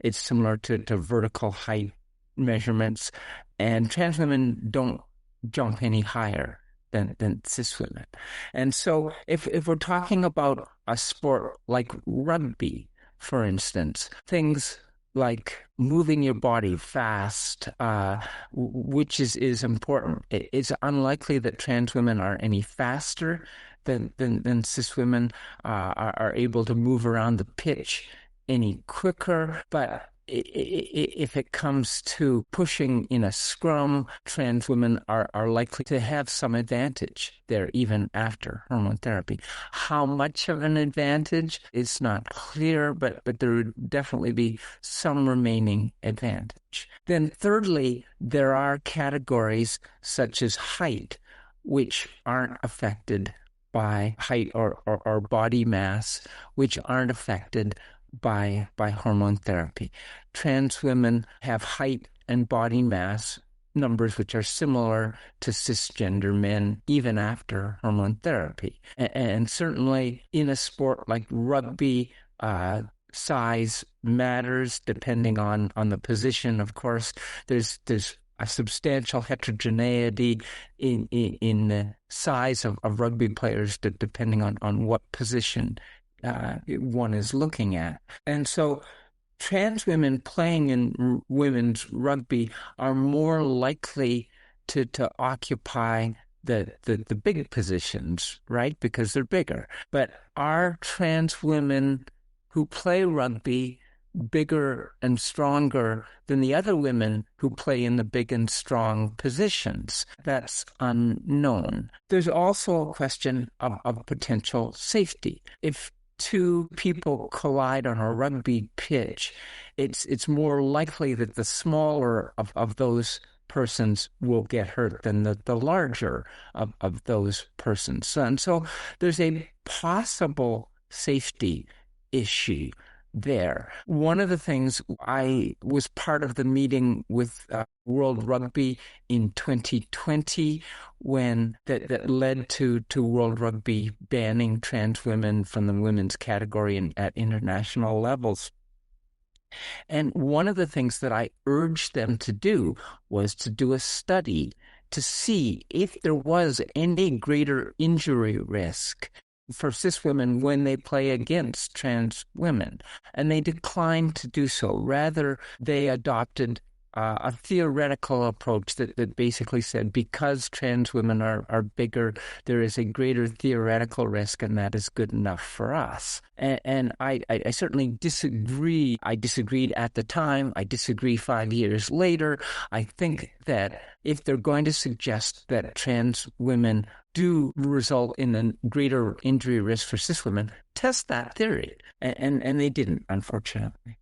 it's similar to vertical height measurements. And trans women don't jump any higher than cis women. And so if we're talking about a sport like rugby, for instance, things like moving your body fast, which is important. It's unlikely that trans women are any faster than cis women, are able to move around the pitch any quicker. But if it comes to pushing in a scrum, trans women are likely to have some advantage there even after hormone therapy. How much of an advantage is not clear, but there would definitely be some remaining advantage. Then thirdly, there are categories such as height, which aren't affected by height or body mass, which aren't affected by hormone therapy. Trans women have height and body mass numbers which are similar to cisgender men even after hormone therapy. And certainly in a sport like rugby, size matters depending on the position. Of course, there's a substantial heterogeneity in the size of rugby players depending on what position one is looking at. And so trans women playing in women's rugby are more likely to occupy the big positions, right? Because they're bigger. But are trans women who play rugby bigger and stronger than the other women who play in the big and strong positions? That's unknown. There's also a question of potential safety. If two people collide on a rugby pitch, it's more likely that the smaller of those persons will get hurt than the larger of those persons. And so there's a possible safety issue there. One of the things, I was part of the meeting with World Rugby in 2020 when that led to World Rugby banning trans women from the women's category at international levels. And one of the things that I urged them to do was to do a study to see if there was any greater injury risk for cis women when they play against trans women. And they declined to do so. Rather, they adopted a theoretical approach that basically said because trans women are bigger, there is a greater theoretical risk, and that is good enough for us. And I certainly disagree. I disagreed at the time. I disagree 5 years later. I think that if they're going to suggest that trans women do result in a greater injury risk for cis women, test that theory. And they didn't, unfortunately.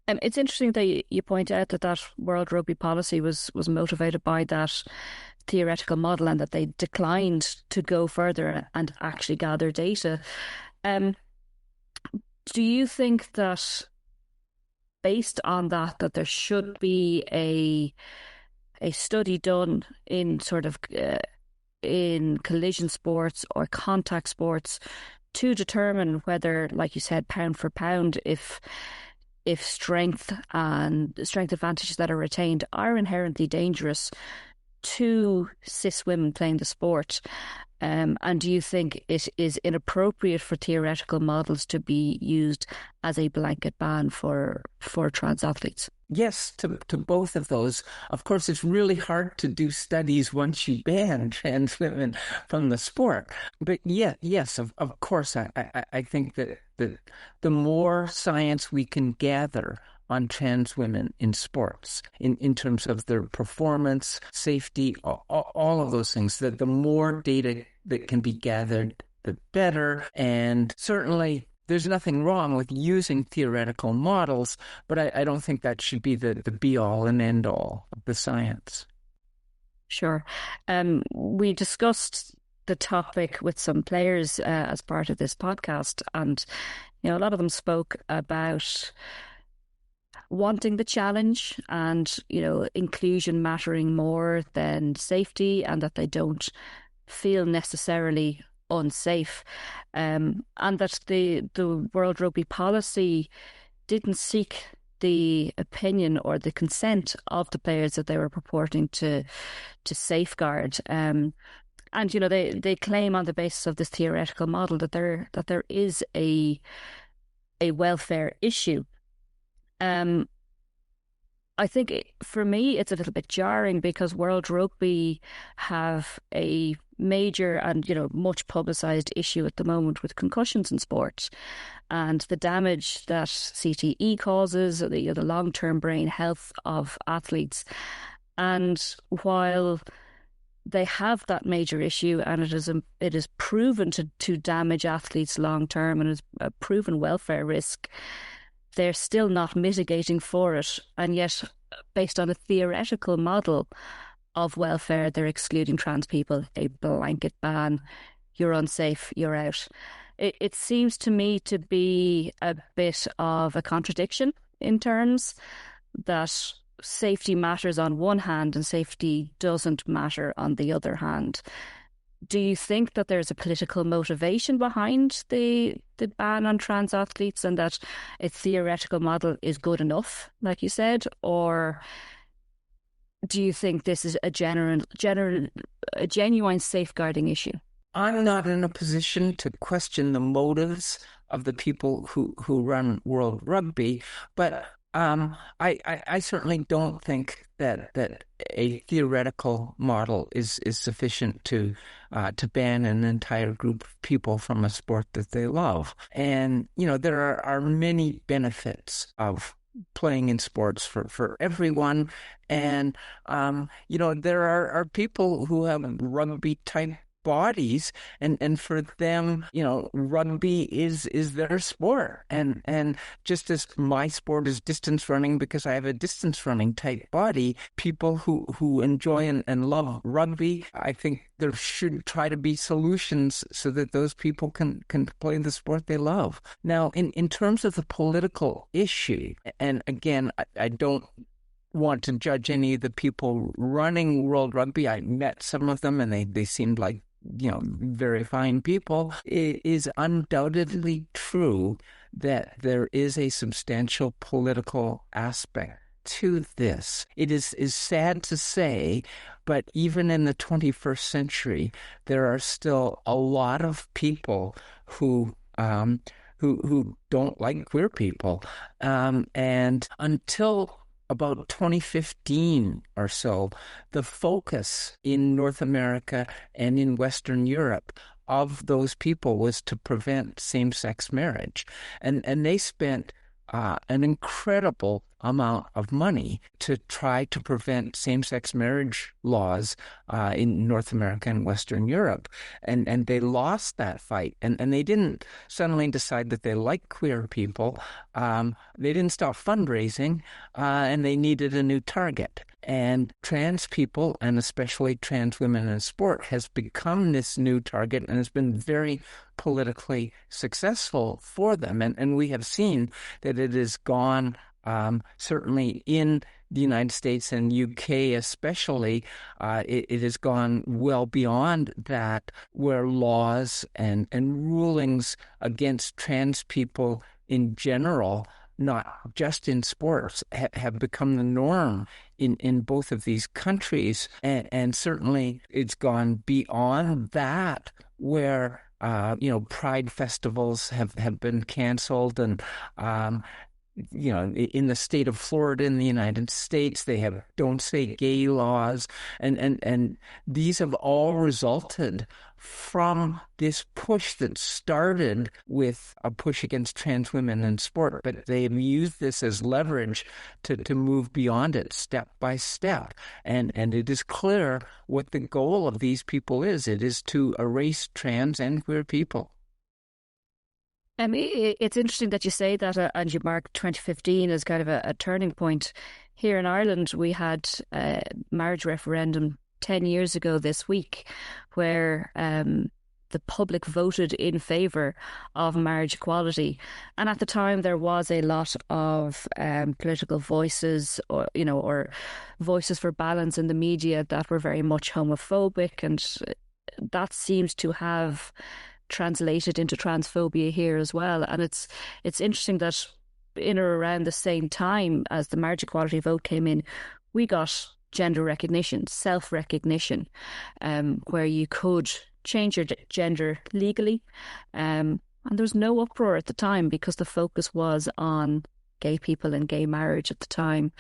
It's interesting that you point out that World Rugby policy was motivated by that theoretical model and that they declined to go further and actually gather data. Do you think that based on that there should be a study done in sort of in collision sports or contact sports to determine whether, like you said, pound for pound, if strength advantages that are retained are inherently dangerous to cis women playing the sport? And do you think it is inappropriate for theoretical models to be used as a blanket ban for trans athletes? Yes, to both of those. Of course, it's really hard to do studies once you ban trans women from the sport. But yes, of course, I think that the more science we can gather on trans women in sports, in terms of their performance, safety, all of those things, that the more data that can be gathered, the better. And certainly there's nothing wrong with using theoretical models, but I don't think that should be the be-all and end-all of the science. Sure. We discussed the topic with some players as part of this podcast, and a lot of them spoke about wanting the challenge and inclusion mattering more than safety, and that they don't feel necessarily unsafe, and that the World Rugby policy didn't seek the opinion or the consent of the players that they were purporting to safeguard. And they claim on the basis of this theoretical model that there is a welfare issue. I think for me it's a little bit jarring because World Rugby have a major and much publicised issue at the moment with concussions in sport and the damage that CTE causes, the long-term brain health of athletes. And while they have that major issue and it is proven to damage athletes long-term and is a proven welfare risk, they're still not mitigating for it. And yet, based on a theoretical model of welfare, they're excluding trans people, a blanket ban. You're unsafe, you're out. It seems to me to be a bit of a contradiction in terms that safety matters on one hand and safety doesn't matter on the other hand. Do you think that there's a political motivation behind the ban on trans athletes and that a theoretical model is good enough, like you said? Or do you think this is a genuine safeguarding issue? I'm not in a position to question the motives of the people who run World Rugby, but I certainly don't think that a theoretical model is sufficient to ban an entire group of people from a sport that they love. And there are many benefits of playing in sports for everyone, and there are people who have rugby type bodies, and for them, rugby is their sport, and just as my sport is distance running because I have a distance running type body, people who enjoy and love rugby, I think there should try to be solutions so that those people can play the sport they love. Now, in terms of the political issue, and again, I don't want to judge any of the people running World Rugby. I met some of them and they seemed like, very fine people. It is undoubtedly true that there is a substantial political aspect to this. It is sad to say, but even in the 21st century, there are still a lot of people who don't like queer people. And until about 2015 or so, the focus in North America and in Western Europe of those people was to prevent same-sex marriage. And they spent an incredible amount of money to try to prevent same-sex marriage laws in North America and Western Europe. And they lost that fight. And they didn't suddenly decide that they liked queer people. They didn't stop fundraising, and they needed a new target. And trans people, and especially trans women in sport, has become this new target and has been very politically successful for them. And we have seen that it has gone, certainly in the United States and UK especially, it has gone well beyond that, where laws and rulings against trans people in general, not just in sports, have become the norm in both of these countries. And certainly it's gone beyond that, where pride festivals have been canceled, and in the state of Florida in the United States, they have don't say gay laws, and these have all resulted from this push that started with a push against trans women in sport, but they have used this as leverage to move beyond it step by step. And it is clear what the goal of these people is. It is to erase trans and queer people. It's interesting that you say that, and you mark 2015 as kind of a turning point. Here in Ireland, we had a marriage referendum 10 years ago this week, where the public voted in favour of marriage equality. And at the time, there was a lot of political voices, or voices for balance in the media that were very much homophobic, and that seems to have translated into transphobia here as well. And it's interesting that in or around the same time as the marriage equality vote came in, we got gender recognition, self-recognition, where you could change your gender legally. And there was no uproar at the time because the focus was on gay people and gay marriage at the time.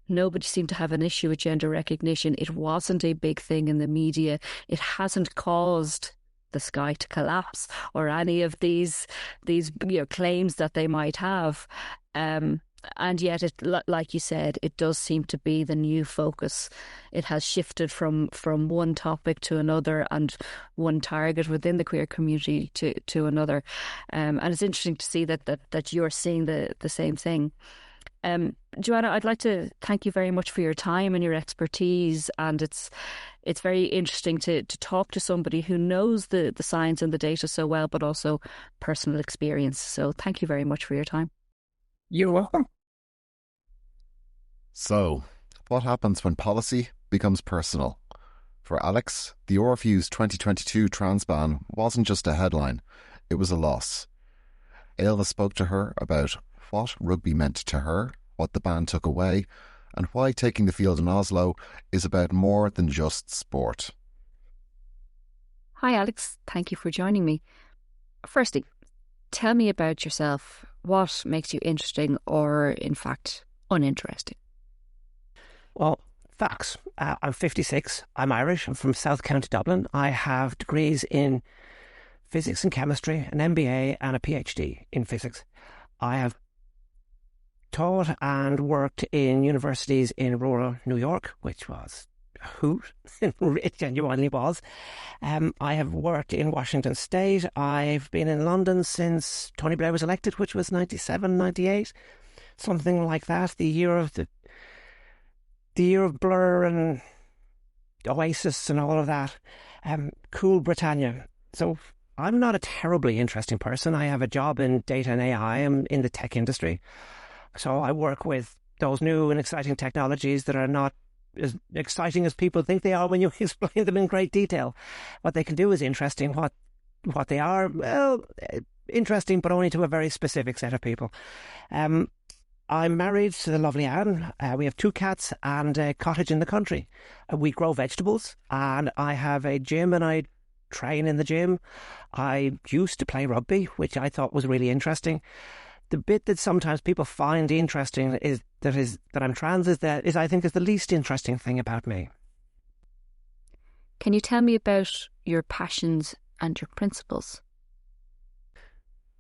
Nobody seemed to have an issue with gender recognition. It wasn't a big thing in the media. It hasn't caused the sky to collapse or any of these claims that they might have. And yet, it, like you said, it does seem to be the new focus. It has shifted from one topic to another and one target within the queer community to another. And it's interesting to see that you're seeing the same thing. Joanna, I'd like to thank you very much for your time and your expertise. And it's very interesting to talk to somebody who knows the science and the data so well, but also personal experience. So thank you very much for your time. You're welcome. So, what happens when policy becomes personal? For Alix, the RFU's 2022 trans ban wasn't just a headline, it was a loss. Ailva spoke to her about what rugby meant to her, what the ban took away, and why taking the field in Oslo is about more than just sport. Hi Alix, thank you for joining me. Firstly, tell me about yourself. What makes you interesting or, in fact, uninteresting? Well, facts. I'm 56. I'm Irish. I'm from South County Dublin. I have degrees in physics and chemistry, an MBA and a PhD in physics. I have taught and worked in universities in rural New York, which was hoot. It genuinely was. I have worked in Washington State. I've been in London since Tony Blair was elected, which was 97, 98, something like that. The year of Blur and Oasis and all of that. Cool Britannia. So I'm not a terribly interesting person. I have a job in data and AI. I'm in the tech industry. So I work with those new and exciting technologies that are not as exciting as people think they are when you explain them in great detail. What they can do is interesting. What they are, well, interesting, but only to a very specific set of people. I'm married to the lovely Anne. We have 2 cats and a cottage in the country. We grow vegetables, and I have a gym, and I train in the gym. I used to play rugby, which I thought was really interesting. The bit that sometimes people find interesting is that I'm trans is I think is the least interesting thing about me. Can you tell me about your passions and your principles?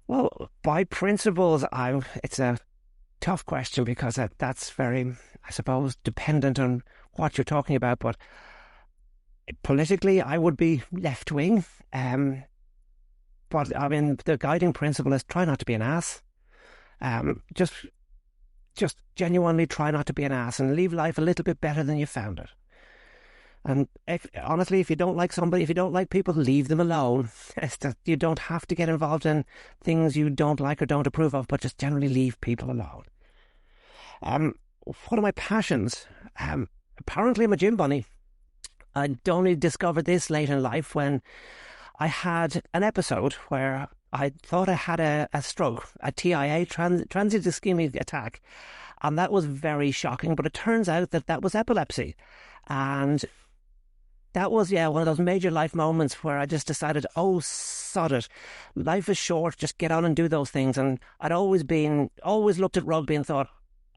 Well, by principles, it's a tough question because that's very, I suppose, dependent on what you're talking about. But politically, I would be left-wing. But I mean, the guiding principle is try not to be an ass. Just genuinely try not to be an ass and leave life a little bit better than you found it. And honestly, if you don't like somebody, if you don't like people, leave them alone. You don't have to get involved in things you don't like or don't approve of, but just generally leave people alone. What are my passions? Apparently I'm a gym bunny. I only discovered this late in life when I had an episode where I thought I had a stroke, a TIA, transient ischemic attack, and that was very shocking, but it turns out that was epilepsy. And that was, one of those major life moments where I just decided, oh, sod it. Life is short, just get on and do those things. And I'd always looked at rugby and thought,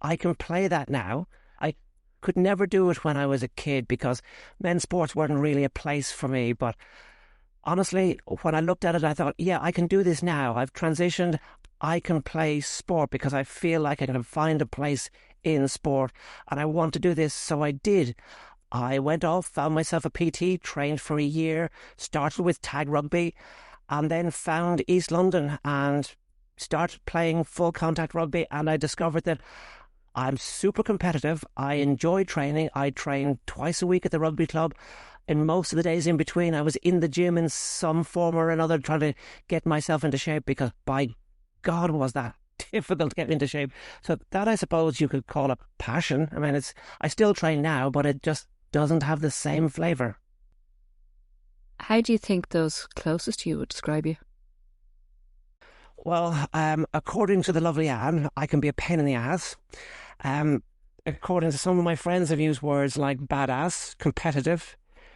I can play that now. I could never do it when I was a kid because men's sports weren't really a place for me, but honestly, when I looked at it, I thought, yeah, I can do this now. I've transitioned. I can play sport because I feel like I can find a place in sport and I want to do this. So I did. I went off, found myself a PT, trained for a year, started with tag rugby and then found East London and started playing full contact rugby. And I discovered that I'm super competitive. I enjoy training. I train twice a week at the rugby club. And most of the days in between, I was in the gym in some form or another trying to get myself into shape because, by God, was that difficult to get into shape. So that, I suppose, you could call a passion. I mean, I still train now, but it just doesn't have the same flavour. How do you think those closest to you would describe you? Well, according to the lovely Anne, I can be a pain in the ass. According to some of my friends, I've used words like badass, competitive,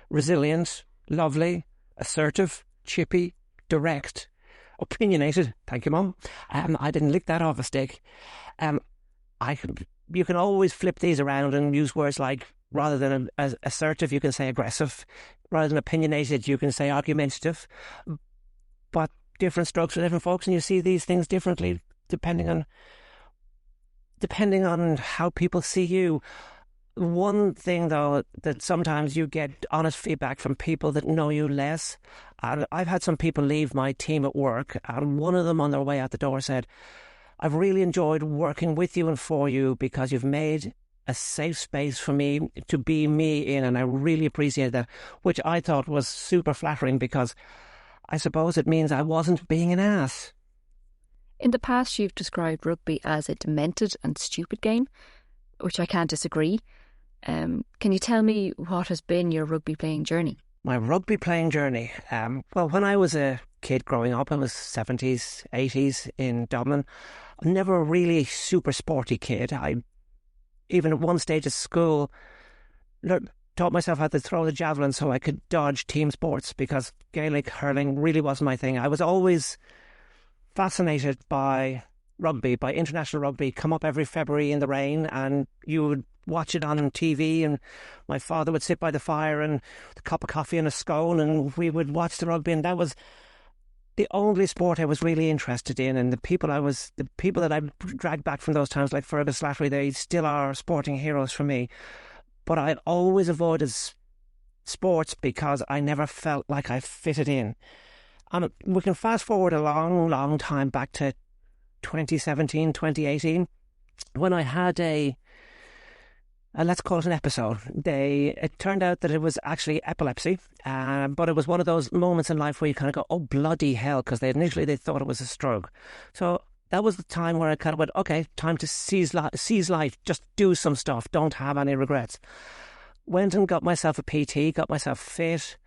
resilient, lovely, assertive, chippy, direct, opinionated. Thank you, Mum. I didn't lick that off a stick. You can always flip these around and use words like, rather than assertive, you can say aggressive. Rather than opinionated, you can say argumentative. But different strokes for different folks, and you see these things differently depending on how people see you. One thing, though, that sometimes you get honest feedback from people that know you less. And I've had some people leave my team at work, and one of them on their way out the door said, I've really enjoyed working with you and for you because you've made a safe space for me to be me in, and I really appreciate that, which I thought was super flattering because I suppose it means I wasn't being an ass. In the past, you've described rugby as a demented and stupid game, which I can't disagree. Can you tell me what has been your rugby playing journey? My rugby playing journey? Well, when I was a kid growing up, I was 70s, 80s in Dublin. I'm never a really super sporty kid. I, even at one stage at school, taught myself how to throw the javelin so I could dodge team sports because Gaelic hurling really wasn't my thing. I was always fascinated by rugby, by international rugby. Come up every February in the rain and you would watch it on TV, and my father would sit by the fire and a cup of coffee and a scone and we would watch the rugby, and that was the only sport I was really interested in. And the people that I dragged back from those times, like Fergus Slattery, they still are sporting heroes for me. But I always avoided sports because I never felt like I fitted in. And we can fast forward a long, long time back to 2017, 2018, when I had let's call it an episode. It turned out that it was actually epilepsy, but it was one of those moments in life where you kind of go, oh, bloody hell, because initially they thought it was a stroke. So that was the time where I kind of went, okay, time to seize life, just do some stuff, don't have any regrets. Went and got myself a PT, got myself fit,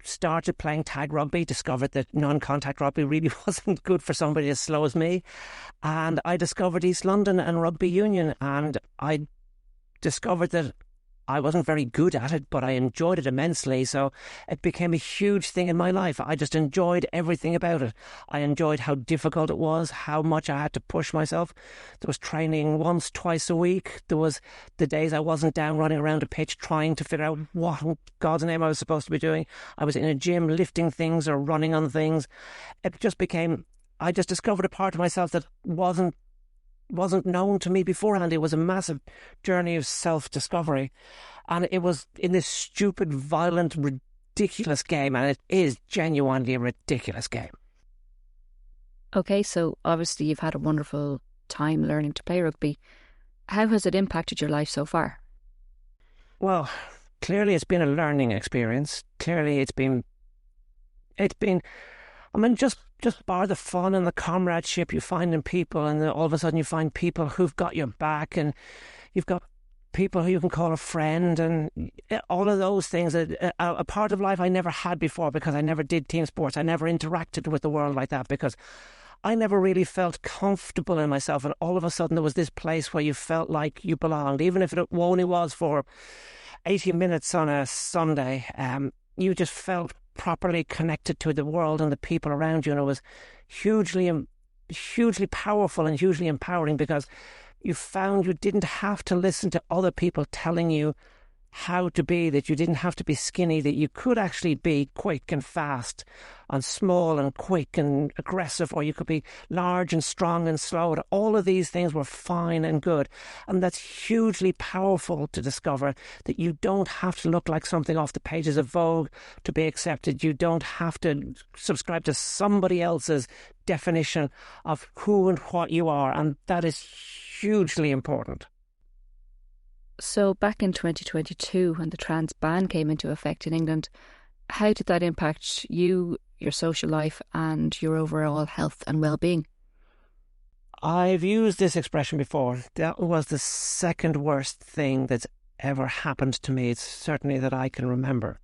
started playing tag rugby, discovered that non-contact rugby really wasn't good for somebody as slow as me. And I discovered East London and Rugby Union, and I discovered that I wasn't very good at it, but I enjoyed it immensely. So it became a huge thing in my life. I just enjoyed everything about it. I enjoyed how difficult it was, how much I had to push myself. There was training once, twice a week. There was the days I wasn't down running around a pitch trying to figure out what in God's name I was supposed to be doing. I was in a gym lifting things or running on things. It just became, I just discovered a part of myself that wasn't known to me beforehand. It was a massive journey of self-discovery, and it was in this stupid, violent, ridiculous game, and it is genuinely a ridiculous game. Okay, so obviously you've had a wonderful time learning to play rugby. How has it impacted your life so far? Well, clearly it's been a learning experience. Clearly it's been I mean, just bar the fun and the comradeship you find in people, and then all of a sudden you find people who've got your back, and you've got people who you can call a friend, and all of those things. A part of life I never had before because I never did team sports. I never interacted with the world like that because I never really felt comfortable in myself, and all of a sudden there was this place where you felt like you belonged, even if it only was for 80 minutes on a Sunday. You just felt properly connected to the world and the people around you, and it was hugely powerful and hugely empowering because you found you didn't have to listen to other people telling you how to be, that you didn't have to be skinny, that you could actually be quick and fast and small and quick and aggressive, or you could be large and strong and slow. All of these things were fine and good, and that's hugely powerful to discover, that you don't have to look like something off the pages of Vogue to be accepted. You don't have to subscribe to somebody else's definition of who and what you are, and that is hugely important. So back in 2022, when the trans ban came into effect in England, how did that impact you, your social life, and your overall health and well-being? I've used this expression before. That was the second worst thing that's ever happened to me. It's certainly that I can remember.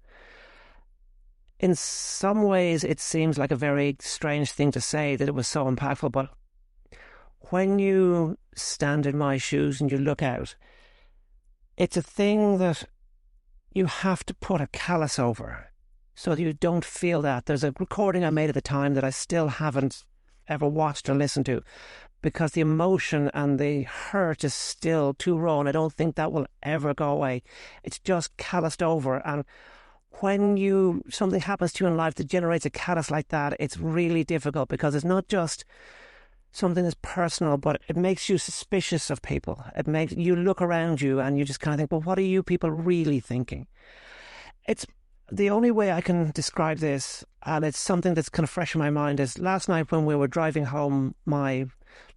In some ways, it seems like a very strange thing to say, that it was so impactful, but when you stand in my shoes and you look out, it's a thing that you have to put a callus over so that you don't feel that. There's a recording I made at the time that I still haven't ever watched or listened to because the emotion and the hurt is still too raw, and I don't think that will ever go away. It's just calloused over, and when something happens to you in life that generates a callus like that, it's really difficult because it's not just something that's personal, but it makes you suspicious of people. It makes you look around you and you just kind of think, well, what are you people really thinking? It's the only way I can describe this, and it's something that's kind of fresh in my mind, is last night when we were driving home, my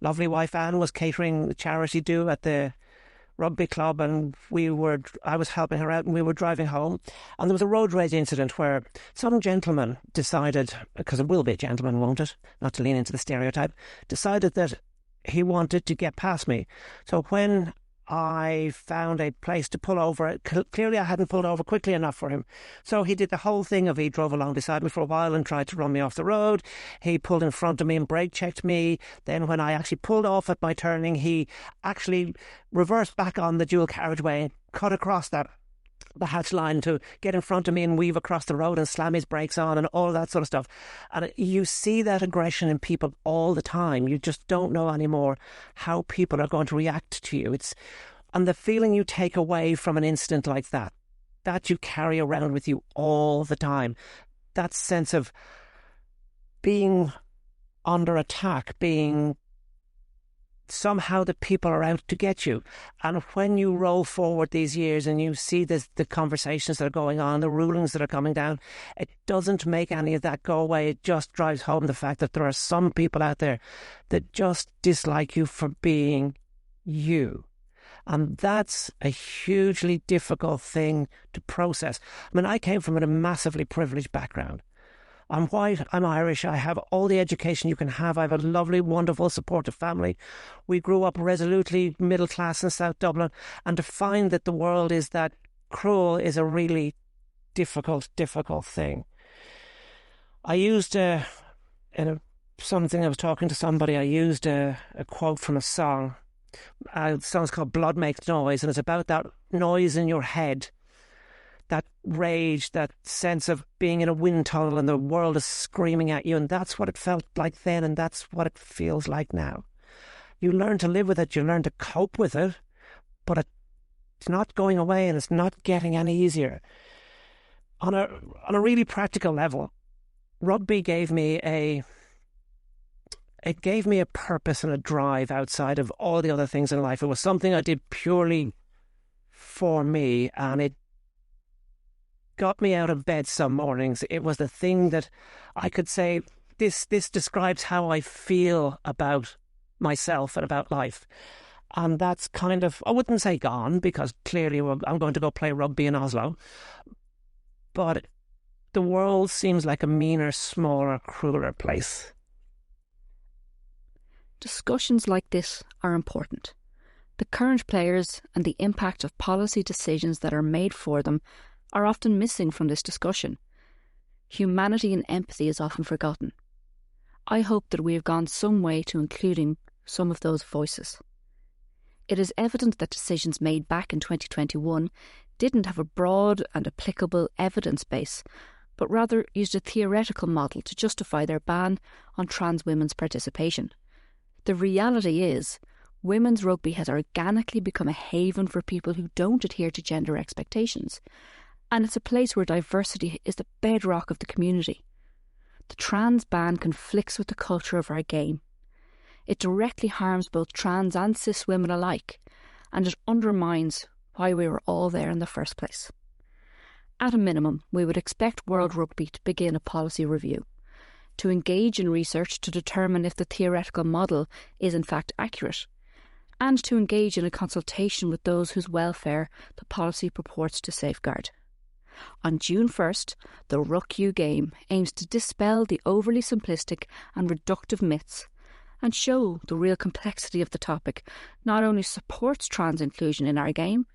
lovely wife Anne was catering the charity do at the rugby club, and I was helping her out, and we were driving home, and there was a road rage incident where some gentleman decided, because it will be a gentleman, won't it, not to lean into the stereotype, decided that he wanted to get past me. So when I found a place to pull over, clearly I hadn't pulled over quickly enough for him. So he did the whole thing of, he drove along beside me for a while and tried to run me off the road. He pulled in front of me and brake checked me. Then when I actually pulled off at my turning, he actually reversed back on the dual carriageway and cut across the hatch line to get in front of me and weave across the road and slam his brakes on and all that sort of stuff. And you see that aggression in people all the time. You just don't know anymore how people are going to react to you. And the feeling you take away from an incident like that you carry around with you all the time. That sense of being under attack, being somehow the people are out to get you. And when you roll forward these years and you see the conversations that are going on, the rulings that are coming down, it doesn't make any of that go away. It just drives home the fact that there are some people out there that just dislike you for being you. And that's a hugely difficult thing to process. I mean, I came from a massively privileged background. I'm white, I'm Irish, I have all the education you can have. I have a lovely, wonderful, supportive family. We grew up resolutely middle class in South Dublin. And to find that the world is that cruel is a really difficult thing. I used something, I was talking to somebody, I used a quote from a song. The song's called Blood Makes Noise, and it's about that noise in your head, that rage, that sense of being in a wind tunnel and the world is screaming at you. And that's what it felt like then, and that's what it feels like now. You learn to live with it, you learn to cope with it, but it's not going away and it's not getting any easier. On a really practical level, rugby gave me a purpose and a drive outside of all the other things in life. It was something I did purely for me, and it got me out of bed some mornings. It was the thing that I could say, this describes how I feel about myself and about life. And that's kind of, I wouldn't say gone, because clearly I'm going to go play rugby in Oslo. But the world seems like a meaner, smaller, crueler place. Discussions like this are important. The current players and the impact of policy decisions that are made for them are often missing from this discussion. Humanity and empathy is often forgotten. I hope that we have gone some way to including some of those voices. It is evident that decisions made back in 2021 didn't have a broad and applicable evidence base, but rather used a theoretical model to justify their ban on trans women's participation. The reality is, women's rugby has organically become a haven for people who don't adhere to gender expectations, and it's a place where diversity is the bedrock of the community. The trans ban conflicts with the culture of our game. It directly harms both trans and cis women alike, and it undermines why we were all there in the first place. At a minimum, we would expect World Rugby to begin a policy review, to engage in research to determine if the theoretical model is in fact accurate, and to engage in a consultation with those whose welfare the policy purports to safeguard. On June 1st, the Ruck You game aims to dispel the overly simplistic and reductive myths and show the real complexity of the topic not only supports trans inclusion in our game,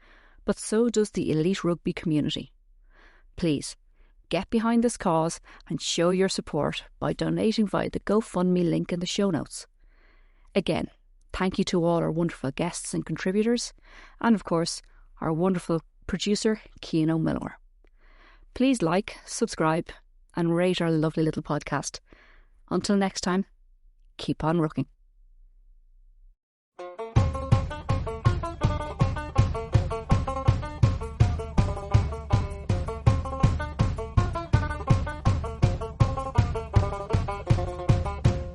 but so does the elite rugby community. Please, get behind this cause and show your support by donating via the GoFundMe link in the show notes. Again, thank you to all our wonderful guests and contributors, and of course, our wonderful producer, Cian O'Miller. Please like, subscribe, and rate our lovely little podcast. Until next time, keep on rucking.